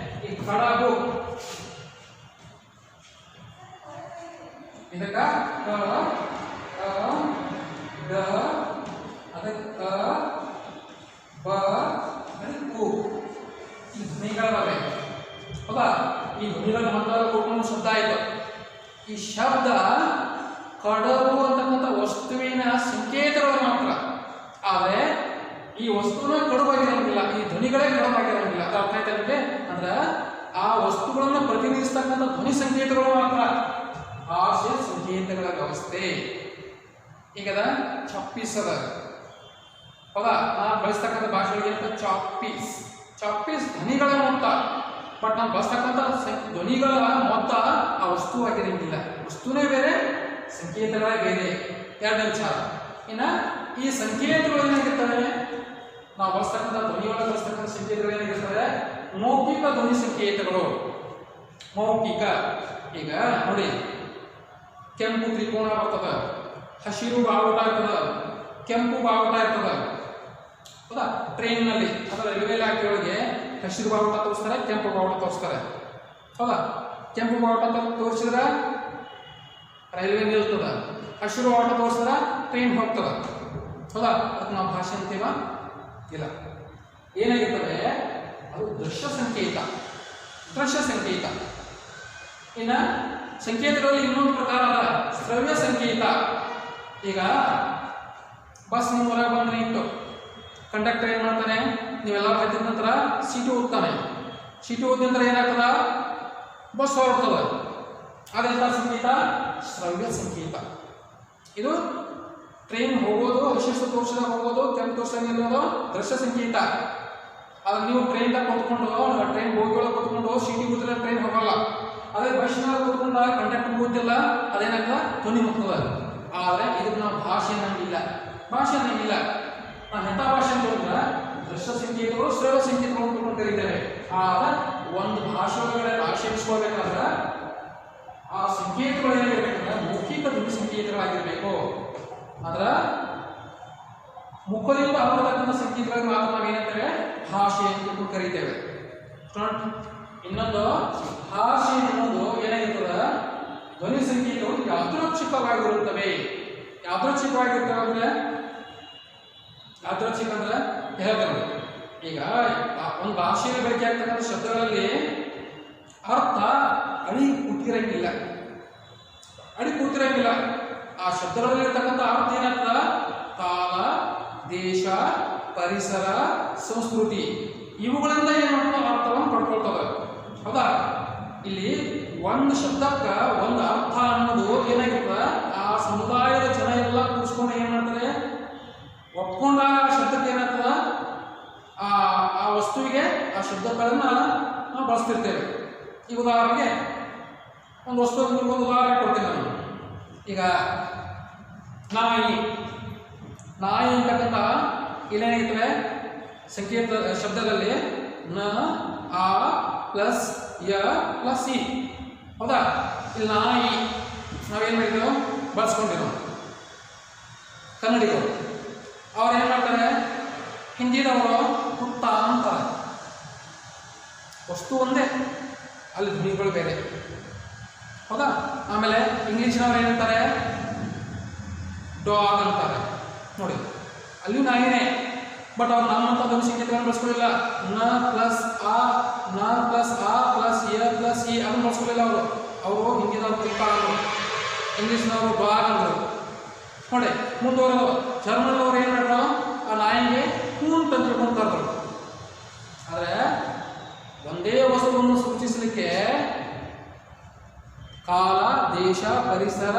ಈ ಕಡಬು ಇದಕ್ಕ ಕ ಡ ಅದಕ್ಕ ಬ ಕು, ಈ ಧ್ವನಿಗಳವೆ ಹೌದಾ. ಈ ಧ್ವನಿಗಳ ಮೊತ್ತ ಕೂಡ್ಕೊಂಡು ಶಬ್ದ ಆಯ್ತು. ಈ ಶಬ್ದ ಕಡಬು ಅಂತಕ್ಕಂಥ ವಸ್ತುವಿನ ಸಂಕೇತಗಳು ಮಾತ್ರ. ಆದರೆ ಈ ವಸ್ತುನ ಕಡುಬಾಗಿರಂಗಿಲ್ಲ, ಈ ಧ್ವನಿಗಳೇ ಕಡುಬಾಗಿರಂಗಿಲ್ಲ. ಅದು ಅರ್ಥ ಆಯ್ತಂದ್ರೆ, ಅಂದ್ರೆ ಆ ವಸ್ತುಗಳನ್ನು ಪ್ರತಿನಿಧಿಸ್ತಕ್ಕಂಥ ಧ್ವನಿ ಸಂಕೇತಗಳು ಮಾತ್ರ. ಭಾಷೆ ಸಂಕೇತಗಳ ವ್ಯವಸ್ಥೆ. ಈಗದ ಚಪ್ಪಿಸದ ಹೌದಾ, ನಾವು ಬಳಸ್ತಕ್ಕಂಥ ಭಾಷೆಗಳಿಗೆ ಚಾಪೀಸ್. ಚಾಪೀಸ್ ಧ್ವನಿಗಳ ಮೊತ್ತ. ಬಟ್ ನಾವು ಬಳಸ್ತಕ್ಕಂಥ ಧ್ವನಿಗಳ ಮೊತ್ತ ಆ ವಸ್ತು ಆಗಿರಂಗಿಲ್ಲ. ವಸ್ತುನೇ ಬೇರೆ, ಸಂಕೇತಗಳೇ ಬೇರೆ. ಎರಡನೇ ವಿಚಾರ. ಇನ್ನು ಈ ಸಂಕೇತಗಳು ಏನಾಗಿರ್ತವೆ, ನಾವು ಬಳಸ್ತಕ್ಕಂಥ ಧ್ವನಿಯೊಳಗೆ ಬಳಸ್ತಕ್ಕಂಥ ಸಂಕೇತಗಳು ಏನಾಗಿರ್ತವೆ, ಮೌಖಿಕ ಧ್ವನಿ ಸಂಕೇತಗಳು. ಮೌಖಿಕ, ಈಗ ನೋಡಿ, ಕೆಂಪು ತ್ರಿಕೋನ ಬರ್ತದ, ಹಸಿರು ಬಾವುಟ ಇರ್ತದ, ಕೆಂಪು ಬಾವುಟ ಇರ್ತದ ಹೌದಾ. ಟ್ರೈನ್ನಲ್ಲಿ ಅಥವಾ ರೈಲ್ವೆ ಇಲಾಖೆಯೊಳಗೆ ಹಸಿರು ಬಾವುಟ ತೋರಿಸ್ತಾರೆ, ಕೆಂಪು ಬಾವುಟ ತೋರಿಸ್ತಾರೆ ಹೌದಾ. ಕೆಂಪು ಬಾವುಟ ತೋರಿಸಿದ್ರೆ ರೈಲ್ವೆ ನಿಲ್ತದ, ಹಸಿರು ಬಾವುಟ ತೋರಿಸಿದ್ರೆ ಟ್ರೈನ್ ಹೋಗ್ತದ ಹೌದಾ. ಅದಕ್ಕೆ ನಾವು ಭಾಷೆ ಅಂತೀವ ಇಲ್ಲ. ಏನಾಗಿರ್ತದೆ, ಅದು ದೃಶ್ಯ ಸಂಕೇತ. ಇನ್ನು ಸಂಕೇತಗಳಲ್ಲಿ ಇನ್ನೊಂದು ಪ್ರಕಾರ ಅದ, ಶ್ರವ್ಯ ಸಂಕೇತ. ಈಗ ಬಸ್ ನಿಮ್ಮ ಹೊರಗೆ ಬಂದ್ರೆ ಇಟ್ಟು ಕಂಡಕ್ಟರ್ ಏನು ಮಾಡ್ತಾನೆ, ನೀವೆಲ್ಲ ಹತ್ತಿದ ನಂತರ ಸೀಟು ಓದ್ತಾನೆ. ಸೀಟು ಓದಿದ ನಂತರ ಏನಾಗ್ತದ, ಬಸ್ ಹೊರಡ್ತದೆ. ಅದೆಂಥ ಸಂಕೇತ, ಶ್ರವ್ಯ ಸಂಕೇತ. ಇದು ಟ್ರೈನ್ ಹೋಗೋದು, ಹಸಿರು ತೋರಿಸಿದಾಗ ಹೋಗೋದು, ಕೆಂಪು ತೋರಿಸಿದಾಗ ನಿಲ್ಲೋದು ದೃಶ್ಯ ಸಂಕೇತ. ಆದ್ರೆ ನೀವು ಟ್ರೈನ್ದಾಗ ಕೂತ್ಕೊಂಡು, ಟ್ರೈನ್ ಬೋಗಿಯೊಳಗೆ ಕೂತ್ಕೊಂಡು ಸೀಟಿಗೆ ಕೂತ್ರೆ ಟ್ರೈನ್ ಹೋಗಲ್ಲ. ಅದೇ ಬಸ್ನಾಗ ಕೂತ್ಕೊಂಡ ಕಂಡಕ್ಟರ್ ಓದಿಲ್ಲ, ಅದೇನಾಗ್ತದ, ಧ್ವನಿ ಮುಗ್ತದ. ಆದರೆ ಇದಕ್ಕೆ ನಾವು ಭಾಷೆ ಅನ್ನಂಗಿಲ್ಲ. ನಾವು ಎಂಥ ಭಾಷೆ ಅಂತ ಹೇಳಿದ್ರೆ ದೃಶ್ಯ ಸಂಕೇತಗಳು ಶ್ರವ್ಯ ಸಂಕೇತಗಳು ಅಂತ ಕರೀತೇವೆ. ಆಗ ಒಂದು ಭಾಷೆ ಒಳಗಡೆ ಭಾಷೆ ಇರಿಸ್ಕೋಬೇಕಾದ್ರೆ ಆ ಸಂಕೇತಗಳು ಏನಾಗಿರ್ಬೇಕಂದ್ರೆ ಮೌಖಿಕ ಧ್ವನಿ ಸಂಕೇತಗಳಾಗಿರ್ಬೇಕು. ಅದರ ಮುಖದಿಂದ ಹೊರತಕ್ಕಂಥ ಸಂಕೇತಗಳಿಗೆ ಮಾತ್ರ ನಾವೇನಂತೇವೆ ಭಾಷೆ ಅಂತ ಕರೀತೇವೆ. ಇನ್ನೊಂದು ಭಾಷೆ ಅನ್ನೋದು ಏನಾಗಿರ್ತದ ಧ್ವನಿ ಸಂಕೇತಗಳು ಯಾದೃಚ್ಛಿಕವಾಗಿರುತ್ತವೆ. ಯಾದೃಚ್ಛಿಕವಾಗಿರ್ತವೆ ಅಂದ್ರೆ ಯಾದೃಚ್ಛಿಕ ಅಂದ್ರೆ ಹೇಳ್ತೇವೆ. ಈಗ ಒಂದು ಭಾಷೆಯಲ್ಲಿ ಬಳಕೆ ಆಗ್ತಕ್ಕಂಥ ಶಬ್ದಗಳಲ್ಲಿ ಅರ್ಥ ಅಡಿ ಕೂತಿರಂಗಿಲ್ಲ. ಆ ಶಬ್ದಗಳಲ್ಲಿರ್ತಕ್ಕಂಥ ಅರ್ಥ ಏನಾಗ್ತದ ಕಾಲ, ದೇಶ, ಪರಿಸರ, ಸಂಸ್ಕೃತಿ ಇವುಗಳಿಂದ ಏನು ಮಾಡ್ತದೆ ಅರ್ಥವನ್ನು ಪಡ್ಕೊಳ್ತವೆ. ಹೌದಾ? ಇಲ್ಲಿ ಒಂದು ಶಬ್ದಕ್ಕೆ ಒಂದು ಅರ್ಥ ಅನ್ನೋದು ಏನಾಗಿರ್ತದೆ ಆ ಸಮುದಾಯದ ಜನ ಎಲ್ಲ ಕೂರಿಸ್ಕೊಂಡು ಏನು ಮಾಡ್ತಾರೆ ಒಪ್ಕೊಂಡಾಗ ಆ ಶಬ್ದಕ್ಕೆ ಏನಾಗ್ತದ ಆ ವಸ್ತುವಿಗೆ ಆ ಶಬ್ದಗಳನ್ನ ನಾವು ಬಳಸ್ತಿರ್ತೇವೆ. ಈಗ ಉದಾಹರಣೆಗೆ ಒಂದು ವಸ್ತು ಒಂದು ಉದಾಹರಣೆ ಕೊಡ್ತೀನಿ ನಾನು. ಈಗ ನಾಯಿ ಅಂತಕ್ಕಂಥ ಇಲ್ಲೇನಾಗಿರ್ತವೆ ಸಂಕೇತ ಶಬ್ದದಲ್ಲಿ ನ ಆ ಪ್ಲಸ್ ಯ ಪ್ಲಸ್ ಇ. ಹೌದಾ? ಇಲ್ಲಿ ನಾಯಿ ನಾವೇನು ಮಾಡಿದ್ದೇವೆ ಬಳಸ್ಕೊಂಡಿರೋ ಕನ್ನಡಿಗರು ಅವ್ರು ಏನು ಮಾಡ್ತಾರೆ ಹಿಂದಿನವರು ಕುತ್ತ ಅಂತಾರೆ. ವಸ್ತು ಒಂದೇ, ಅಲ್ಲಿ ಧ್ವನಿಗಳು ಬೇರೆ. ಹೌದಾ? ಆಮೇಲೆ ಇಂಗ್ಲೀಷ್ನವ್ರು ಏನಂತಾರೆ ಡಾಗ್ ಅಂತಾರೆ. ನೋಡಿ ಅಲ್ಲಿಯೂ ನಾಯಿನೇ, ಬಟ್ ಅವ್ರು ನಮ್ಮಂಥ ಧ್ವನಿ ಸಂಕೇತಗಳನ್ನು ಬಳಸ್ಕೊಳ್ಳಿಲ್ಲ. ನ ಪ್ಲಸ್ ಆ ಪ್ಲಸ್ ಎ ಪ್ಲಸ್ ಇ ಅದನ್ನು ಬಳಸ್ಕೊಳ್ಳಿಲ್ಲ. ಅವರು ಹಿಂದಿನವ್ರು ಕುತ್ತ ಅಂದರು, ಇಂಗ್ಲೀಷ್ನವರು ಡಾಗ್ ಅಂದರು. ನೋಡಿ ಮುಂದುವರೆದು ಜರ್ಮನ್ನವ್ರು ಏನು ಮಾಡಿದ್ರು ಆ ನಾಯಿಗೆ ಕೂಂಟ್ ಅಂತ ತಿಳ್ಕೊಂತಾರೆ. ಆದರೆ ಒಂದೇ ವಸ್ತುವನ್ನು ಸೂಚಿಸಲಿಕ್ಕೆ ಕಾಲ, ದೇಶ, ಪರಿಸರ,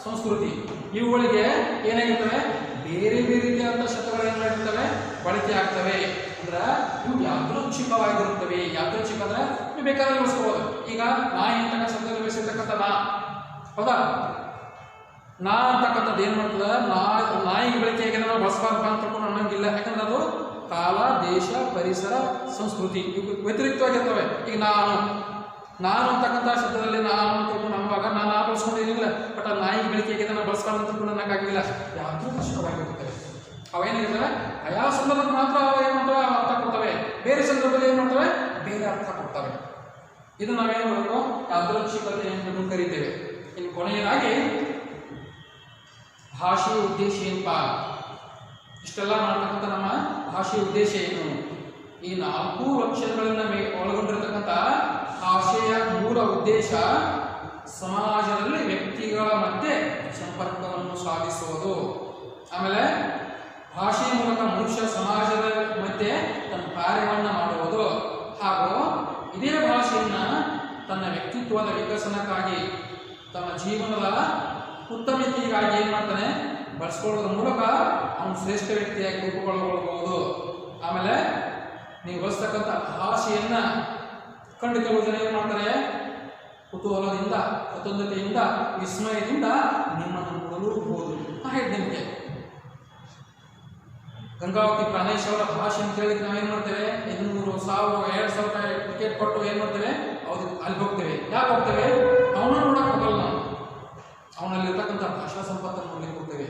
ಸಂಸ್ಕೃತಿ ಇವುಗಳಿಗೆ ಏನಾಗಿರ್ತವೆ ಬೇರೆ ಬೇರೆ ರೀತಿಯಾದಂಥ ಶಬ್ದಗಳು ಏನು ಮಾಡಿರ್ತವೆ ಬಳಕೆ ಆಗ್ತವೆ. ಅಂದ್ರೆ ಇವು ಯಾದೃಚ್ಛಿಕವಾಗಿರುತ್ತವೆ. ಯಾದೃಚ್ಛಿಕ ಅಂದ್ರೆ ನೀವು ಬೇಕಾದ್ರೆ ಬಳಸ್ಕೋಬಹುದು. ಈಗ ನಾಯಿ ಅಂತಕ್ಕ ಶಬ್ದದಲ್ಲಿ ಬಳಸಿರ್ತಕ್ಕಂಥ ನಾ, ಹೌದಾ? ನಾ ಅಂತಕ್ಕಂಥದ್ದು ಏನು ಮಾಡ್ತದೆ ನಾಯಿಗೆ ಬಳಕೆ ಆಗಿದೆ ನಾವು ಬಳಸಬಾರ್ದು ಅಂತ ತಿಳ್ಕೊಂಡು ಅನ್ನೋಂಗಿಲ್ಲ. ಯಾಕಂದ್ರೆ ಅದು ಕಾಲ, ದೇಶ, ಪರಿಸರ, ಸಂಸ್ಕೃತಿ ಇವು ವ್ಯತಿರಿಕ್ತವಾಗಿರ್ತವೆ. ಈಗ ನಾನು ಅಂತಕ್ಕಂಥ ಶಬ್ದದಲ್ಲಿ ನಾನು ತಿಳ್ಕೊಂಡು ನಮ್ಮವಾಗ ನಾನು ಬಳಸ್ಕೊಂಡಿರಲಿಲ್ಲ, ಬಟ್ ಆ ನಾಯಿಗೆ ಬಳಕೆ ಆಗಿದೆ ನಾವು ಬಳಸ್ಬಾರ್ದು ಅಂತ ತಿಳ್ಕೊಂಡು ಅನ್ನೋಕ್ಕಾಗಿಲ್ಲ. ಯಾದೃಚ್ಛಿಕವಾಗಿರುತ್ತವೆ. ಅವೇನಿರ್ತವೆ ಆಯಾ ಸಂದರ್ಭಕ್ಕೆ ಮಾತ್ರ ಅವು ಏನು ಮಾಡ್ತವೆ ಅರ್ಥ ಕೊಡ್ತವೆ, ಬೇರೆ ಸಂದರ್ಭದಲ್ಲಿ ಏನು ಮಾಡ್ತವೆ ಬೇರೆ ಅರ್ಥ ಕೊಡ್ತವೆ. ಇದು ನಾವೇನು ಮಾಡಬೇಕು ಯಾದೃಚ್ಛಿಕತೆ ಎಂದು ಕರೀತೇವೆ. ಇನ್ನು ಕೊನೆಯದಾಗಿ ಭಾಷೆಯ ಉದ್ದೇಶ ಏನಪ್ಪ? ಇಷ್ಟೆಲ್ಲ ಮಾಡ್ತಕ್ಕಂಥ ನಮ್ಮ ಭಾಷೆಯ ಉದ್ದೇಶ ಏನು? ಈ 4 ಅಕ್ಷರಗಳನ್ನ ಒಳಗೊಂಡಿರತಕ್ಕಂಥ ಭಾಷೆಯ ಮೂಲ ಉದ್ದೇಶ ಸಮಾಜದಲ್ಲಿ ವ್ಯಕ್ತಿಗಳ ಮಧ್ಯೆ ಸಂಪರ್ಕವನ್ನು ಸಾಧಿಸುವುದು. ಆಮೇಲೆ ಭಾಷೆಯ ಮೂಲಕ ಮನುಷ್ಯ ಸಮಾಜದ ಮಧ್ಯೆ ತನ್ನ ಕಾರ್ಯವನ್ನು ಮಾಡುವುದು ಹಾಗೂ ಇದೇ ಭಾಷೆಯನ್ನು ತನ್ನ ವ್ಯಕ್ತಿತ್ವದ ವಿಕಸನಕ್ಕಾಗಿ ತನ್ನ ಜೀವನದ ಉತ್ತಮತೆಗಾಗಿ ಏನು ಮಾಡ್ತಾನೆ ಬಳಸ್ಕೊಳ್ಳೋದ್ರ ಮೂಲಕ ಅವನು ಶ್ರೇಷ್ಠ ವ್ಯಕ್ತಿಯಾಗಿ ರೂಪುಗೊಳ್ಳಬಹುದು. ಆಮೇಲೆ ನೀವು ಬಳಸ್ತಕ್ಕಂಥ ಭಾಷೆಯನ್ನು ಕಂಡು ಕೆಲವು ಜನ ಏನು ಮಾಡ್ತಾರೆ ಕುತೂಹಲದಿಂದ, ಪ್ರತೊಂದತೆಯಿಂದ, ವಿಸ್ಮಯದಿಂದ ನಿಮ್ಮನ್ನು ನೋಡಲೂಬಹುದು. ಹೇಳಿದೆ ನಿಮಗೆ ಗಂಗಾವತಿ ಪ್ರಾಣೇಶ್ ಅವರ ಭಾಷೆ ಅಂತ ಹೇಳಿದ್ರೆ ನಾವೇನು ಮಾಡ್ತೇವೆ 800, 1000, 2000 ಟಿಕೆಟ್ ಕೊಟ್ಟು ಏನು ಮಾಡ್ತೇವೆ ಅಲ್ಲಿ ಹೋಗ್ತೇವೆ. ಯಾಕೆ ಹೋಗ್ತೇವೆ? ಅವನನ್ನು ನೋಡಕ್ಕೆ ಹೋಗಲ್ಲ ನಾವು, ಅವನಲ್ಲಿರ್ತಕ್ಕಂಥ ಭಾಷಾ ಸಂಪತ್ತನ್ನು ನೋಡಲಿಕ್ಕೆ ಹೋಗ್ತೇವೆ.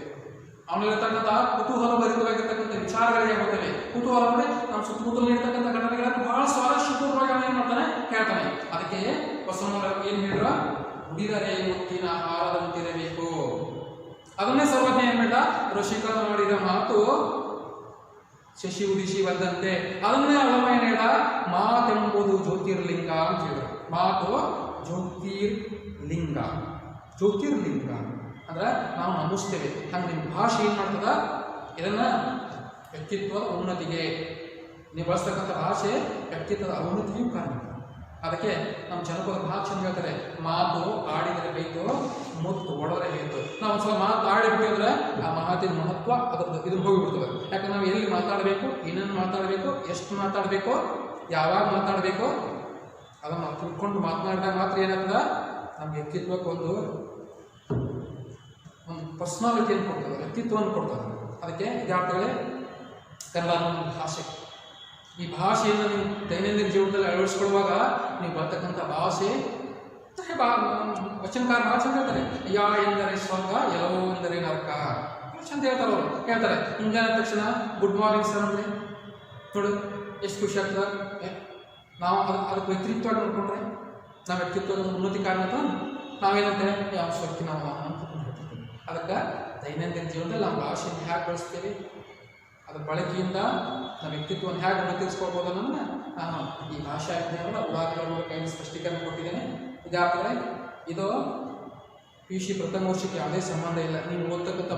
ಅವನಲ್ಲಿರ್ತಕ್ಕಂಥ ಕುತೂಹಲ ಭರಿತವಾಗಿರ್ತಕ್ಕಂಥ ವಿಚಾರಗಳಿಗೆ ಹೋಗ್ತೇವೆ. ಕುತೂಹಲ ಅಂದರೆ ನಮ್ಮ ಸುತ್ತಮುತ್ತಲು ಇರ್ತಕ್ಕಂಥ ಘಟನೆಗಳನ್ನು ಬಹಳ ಸ್ವಾರಸ್ಯಪೂರ್ವವಾಗಿ ಅವನು ಏನು ಮಾಡ್ತಾನೆ ಹೇಳ್ತಾನೆ. ಅದಕ್ಕೆ ಬಸವಣ್ಣವರು ಏನು ಹೇಳಿದ್ರು, ಉಡಿದರೆ ಮುತ್ತಿನ ಹಾರದಂತಿರಬೇಕು. ಅದನ್ನೇ ಸರ್ವಜ್ಞ ಏನು ಬೇಡ ಋಷಿಕರ ಮಾಡಿದ ಮಾತು ಶಶಿ ಉದಿಸಿ ಬಂದಂತೆ. ಅದನ್ನೇ ಅಳಮ ಏನು ಹೇಳ ಮಾತೆಂಬುದು ಜ್ಯೋತಿರ್ಲಿಂಗ ಅಂತ ಹೇಳಿದ್ರು. ಮಾತು ಜ್ಯೋತಿರ್ಲಿಂಗ ಅಂದ್ರೆ ನಾವು ನಂಬಿಸ್ತೇವೆ. ಹಂಗೆ ನಿಮ್ಮ ಭಾಷೆ ಏನು ಮಾಡ್ತದ ಇದನ್ನ ವ್ಯಕ್ತಿತ್ವದ ಉನ್ನತಿಗೆ ನೀವು ಬಳಸ್ತಕ್ಕಂಥ ಭಾಷೆ ವ್ಯಕ್ತಿತ್ವದ ಅವನತಿಯೂ ಕಾರಣ. ಅದಕ್ಕೆ ನಮ್ಮ ಜನಪದ ಭಾಳ ಚಂದ ಹೇಳ್ತಾರೆ, ಮಾತು ಆಡಿದರೆ ಬೈತು, ಮುತ್ತು ಒಡೆದರೆ ಬೈತು. ನಾವು ಒಂದ್ಸಲ ಮಾತು ಆಡಿಬಿಟ್ಟು ಅಂದ್ರೆ ಆ ಮಾತಿನ ಮಹತ್ವ ಅದ್ರದ್ದು ಇದನ್ನು ಹೋಗಿಬಿಡ್ತದೆ. ಯಾಕಂದ್ರೆ ನಾವು ಎಲ್ಲಿ ಮಾತಾಡಬೇಕು, ಇನ್ನೇನು ಮಾತಾಡಬೇಕು, ಎಷ್ಟು ಮಾತಾಡಬೇಕು, ಯಾವಾಗ ಮಾತಾಡಬೇಕು ಅದನ್ನು ನಾವು ತಿಳ್ಕೊಂಡು ಮಾತನಾಡಿದಾಗ ಮಾತ್ರ ಏನಾಗ್ತದ ನಮ್ಮ ವ್ಯಕ್ತಿತ್ವಕ್ಕೆ ಒಂದು ಪರ್ಸನಾಲಿಟಿಯನ್ನು ಕೊಡ್ತದೆ, ವ್ಯಕ್ತಿತ್ವವನ್ನು ಕೊಡ್ತದೆ. ಅದಕ್ಕೆ ವಿದ್ಯಾರ್ಥಿಗಳೇ ಕನ್ನಡ ಭಾಷೆ ಈ ಭಾಷೆಯನ್ನು ನೀವು ದೈನಂದಿನ ಜೀವನದಲ್ಲಿ ಅಳವಡಿಸ್ಕೊಳ್ಳುವಾಗ ನೀವು ಬರ್ತಕ್ಕಂಥ ಭಾಷೆ ವಚನಕಾರ ಭಾಳ ಚಂದ ಹೇಳ್ತಾರೆ. ಯಾ ಎಂದರೆ ಸ್ವರ್ಗ, ಎಲ್ಲವೋ ಎಂದರೆ ನರಕ. ಚಂದ ಹೇಳ್ತಾರೆ ಅವರು. ಹೇಳ್ತಾರೆ ಹಿಂಗಾದ ತಕ್ಷಣ ಗುಡ್ ಮಾರ್ನಿಂಗ್ ಸರ್ ಅಂದರೆ ನೋಡು ಎಷ್ಟು ಖುಷಿ ಆಗ್ತದೆ. ನಾವು ಅದಕ್ಕೆ ವ್ಯಕ್ತಿತ್ವವಾಗಿ ನೋಡ್ಕೊಂಡ್ರೆ ನಾವು ವ್ಯಕ್ತಿತ್ವದ ಉನ್ನತಿ ಕಾರಣ ನಾವೇನಂತೇವೆ ಯಾವ ಸ್ವರ್ಗಿ ನಾವು ಅಂತ ಹೇಳ್ತೀವಿ. ಅದಕ್ಕೆ ದೈನಂದಿನ ಜೀವನದಲ್ಲಿ ನಾವು ಭಾಷೆಯನ್ನು ಹೇಗೆ ಬಳಸ್ತೇವೆ, ಅದರ ಬಳಕೆಯಿಂದ ನಮ್ಮ ವ್ಯಕ್ತಿತ್ವವನ್ನು ಹೇಗೆ ಉನ್ನತಿಸ್ಕೊಳ್ಬೋದು ಅನ್ನೋದನ್ನ ನಾನು ಈ ಭಾಷಾ ಅಧ್ಯಯನದ ಉದಾಹರಣೆಗಳ ಮೂಲಕ ಏನು ಸ್ಪಷ್ಟೀಕರಣ ಕೊಟ್ಟಿದ್ದೇನೆ. ವಿದ್ಯಾರ್ಥಿಗಳೇ, ಇದು PUC ಪ್ರಥಮ ವರ್ಷಕ್ಕೆ ಯಾವುದೇ ಸಂಬಂಧ ಇಲ್ಲ, ನೀವು ಓದ್ತಕ್ಕಂಥ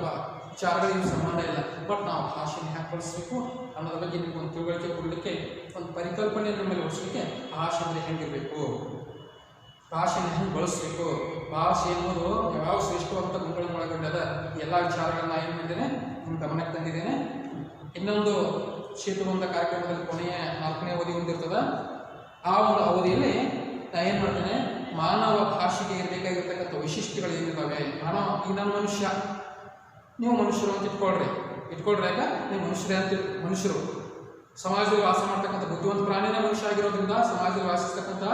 ವಿಚಾರಗಳಿಗೆ ಸಂಬಂಧ ಇಲ್ಲ. ಬಟ್ ನಾವು ಭಾಷೆಯನ್ನು ಹೇಗೆ ಬಳಸಬೇಕು ಅನ್ನೋದ್ರ ಬಗ್ಗೆ ನಿಮ್ಗೊಂದು ತಿಳುವಳಿಕೆ ಕೊಡಲಿಕ್ಕೆ, ಒಂದು ಪರಿಕಲ್ಪನೆಯನ್ನು ಮೇಲೆ ಹೊಡಿಸಲಿಕ್ಕೆ ಭಾಷೆ ಅಂದರೆ ಹೆಂಗಿರಬೇಕು, ಭಾಷೆನ ಹೆಂಗೆ ಬಳಸಬೇಕು, ಭಾಷೆ ಎನ್ನುವುದು ಯಾವ ಶ್ರೇಷ್ಠವಾದಂಥ ಗುಣಗಳನ್ನು ಒಳಗೊಂಡದ ಎಲ್ಲ ವಿಚಾರಗಳನ್ನ ಏನು ಮಾಡಿದ್ದೇನೆ ನಿಮ್ಮ ಗಮನಕ್ಕೆ ತಂದಿದ್ದೇನೆ. ಇನ್ನೊಂದು ಶೀತಬಂಧ ಕಾರ್ಯಕ್ರಮದಲ್ಲಿ ಕೊನೆಯ 4ನೇ ಅವಧಿ ಹೊಂದಿರ್ತದ. ಆ ಒಂದು ಅವಧಿಯಲ್ಲಿ ನಾನು ಏನು ಮಾಡ್ತೇನೆ, ಮಾನವ ಭಾಷೆಗೆ ಇರಬೇಕಾಗಿರ್ತಕ್ಕಂಥ ವೈಶಿಷ್ಟ್ಯಗಳು ಏನಿದ್ದಾವೆ. ಮಾನವ, ಈಗ ನಾನು ಮನುಷ್ಯ, ನೀವು ಮನುಷ್ಯರು ಅಂತ ಇಟ್ಕೊಳ್ರಿ. ಯಾಕೆ ನೀವು ಮನುಷ್ಯರು ಸಮಾಜದಲ್ಲಿ ವಾಸ ಮಾಡ್ತಕ್ಕಂಥ ಬುದ್ಧಿವಂತ ಪ್ರಾಣಿನೇ ಮನುಷ್ಯ ಆಗಿರೋದ್ರಿಂದ ಸಮಾಜದಲ್ಲಿ ವಾಸಿಸ್ತಕ್ಕಂಥ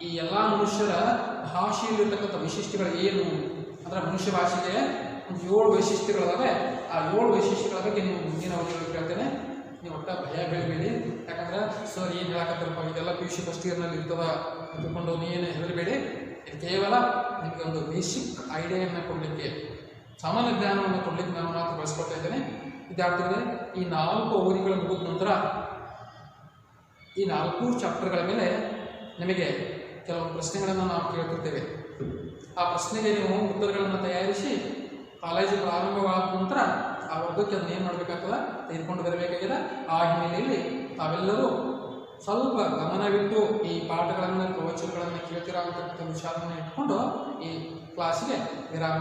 ಈ ಎಲ್ಲ ಮನುಷ್ಯರ ಭಾಷೆಯಲ್ಲಿರ್ತಕ್ಕಂಥ ವೈಶಿಷ್ಟ್ಯಗಳು ಏನು ಅಂದರೆ, ಮನುಷ್ಯ ಭಾಷೆಗೆ ಒಂದು 7 ವೈಶಿಷ್ಟ್ಯಗಳಿದಾವೆ. ಆ 7 ವೈಶಿಷ್ಟ್ಯಗಳ ಬಗ್ಗೆ ನೀವು ಮುಂದಿನ ಅವಧಿಗಳಲ್ಲಿ ಕೇಳ್ತೇನೆ. ನೀವು ಒಟ್ಟ ಭಯ ಬೀಳಬೇಡಿ. ಯಾಕಂದ್ರೆ ಸರ್ ಏನು ಹೇಳಕತ್ತಾರಪ್ಪ ಇದೆಲ್ಲ PUC ಫಸ್ಟ್ ಇಯರ್ನಲ್ಲಿ ಇರ್ತದ ಅಂದ್ಕೊಂಡು ನೀವೇನು ಹೆದರಬೇಡಿ. ಇದು ಕೇವಲ ನಿಮಗೆ ಒಂದು ಬೇಸಿಕ್ ಐಡಿಯಾವನ್ನು ಕೊಡಲಿಕ್ಕೆ, ಸಾಮಾನ್ಯ ಜ್ಞಾನವನ್ನು ಕೊಡಲಿಕ್ಕೆ ನಾನು ಮಾತ್ರ ಬಳಸ್ಕೊಳ್ತಾ ಇದ್ದೇನೆ. ವಿದ್ಯಾರ್ಥಿಗಳೇ, ಈ 4 ಅವಧಿಗಳು ಮುಗಿದ ನಂತರ ಈ 4 ಚಾಪ್ಟರ್ಗಳ ಮೇಲೆ ನಿಮಗೆ ಕೆಲವು ಪ್ರಶ್ನೆಗಳನ್ನು ನಾವು ಕೇಳ್ತಿರ್ತೇವೆ. ಆ ಪ್ರಶ್ನೆಗೆ ನೀವು ಉತ್ತರಗಳನ್ನು ತಯಾರಿಸಿ ಕಾಲೇಜು ಪ್ರಾರಂಭವಾದ ನಂತರ ಆ ವರ್ಗಕ್ಕೆ ಅದನ್ನ ಏನು ಮಾಡಬೇಕಾಗ್ತದೆ, ತೆಗೆದುಕೊಂಡು ಬರಬೇಕಾಗಿದೆ. ಆ ಹಿನ್ನೆಲೆಯಲ್ಲಿ ತಾವೆಲ್ಲರೂ ಸ್ವಲ್ಪ ಗಮನವಿಟ್ಟು ಈ ಪಾಠಗಳನ್ನು, ಪ್ರವಚನಗಳನ್ನು ಕೇಳ್ತಿರೋ ಅಂತಕ್ಕಂಥ ವಿಚಾರವನ್ನು ಇಟ್ಕೊಂಡು ಈ ಕ್ಲಾಸಿಗೆ ವಿರಾಮ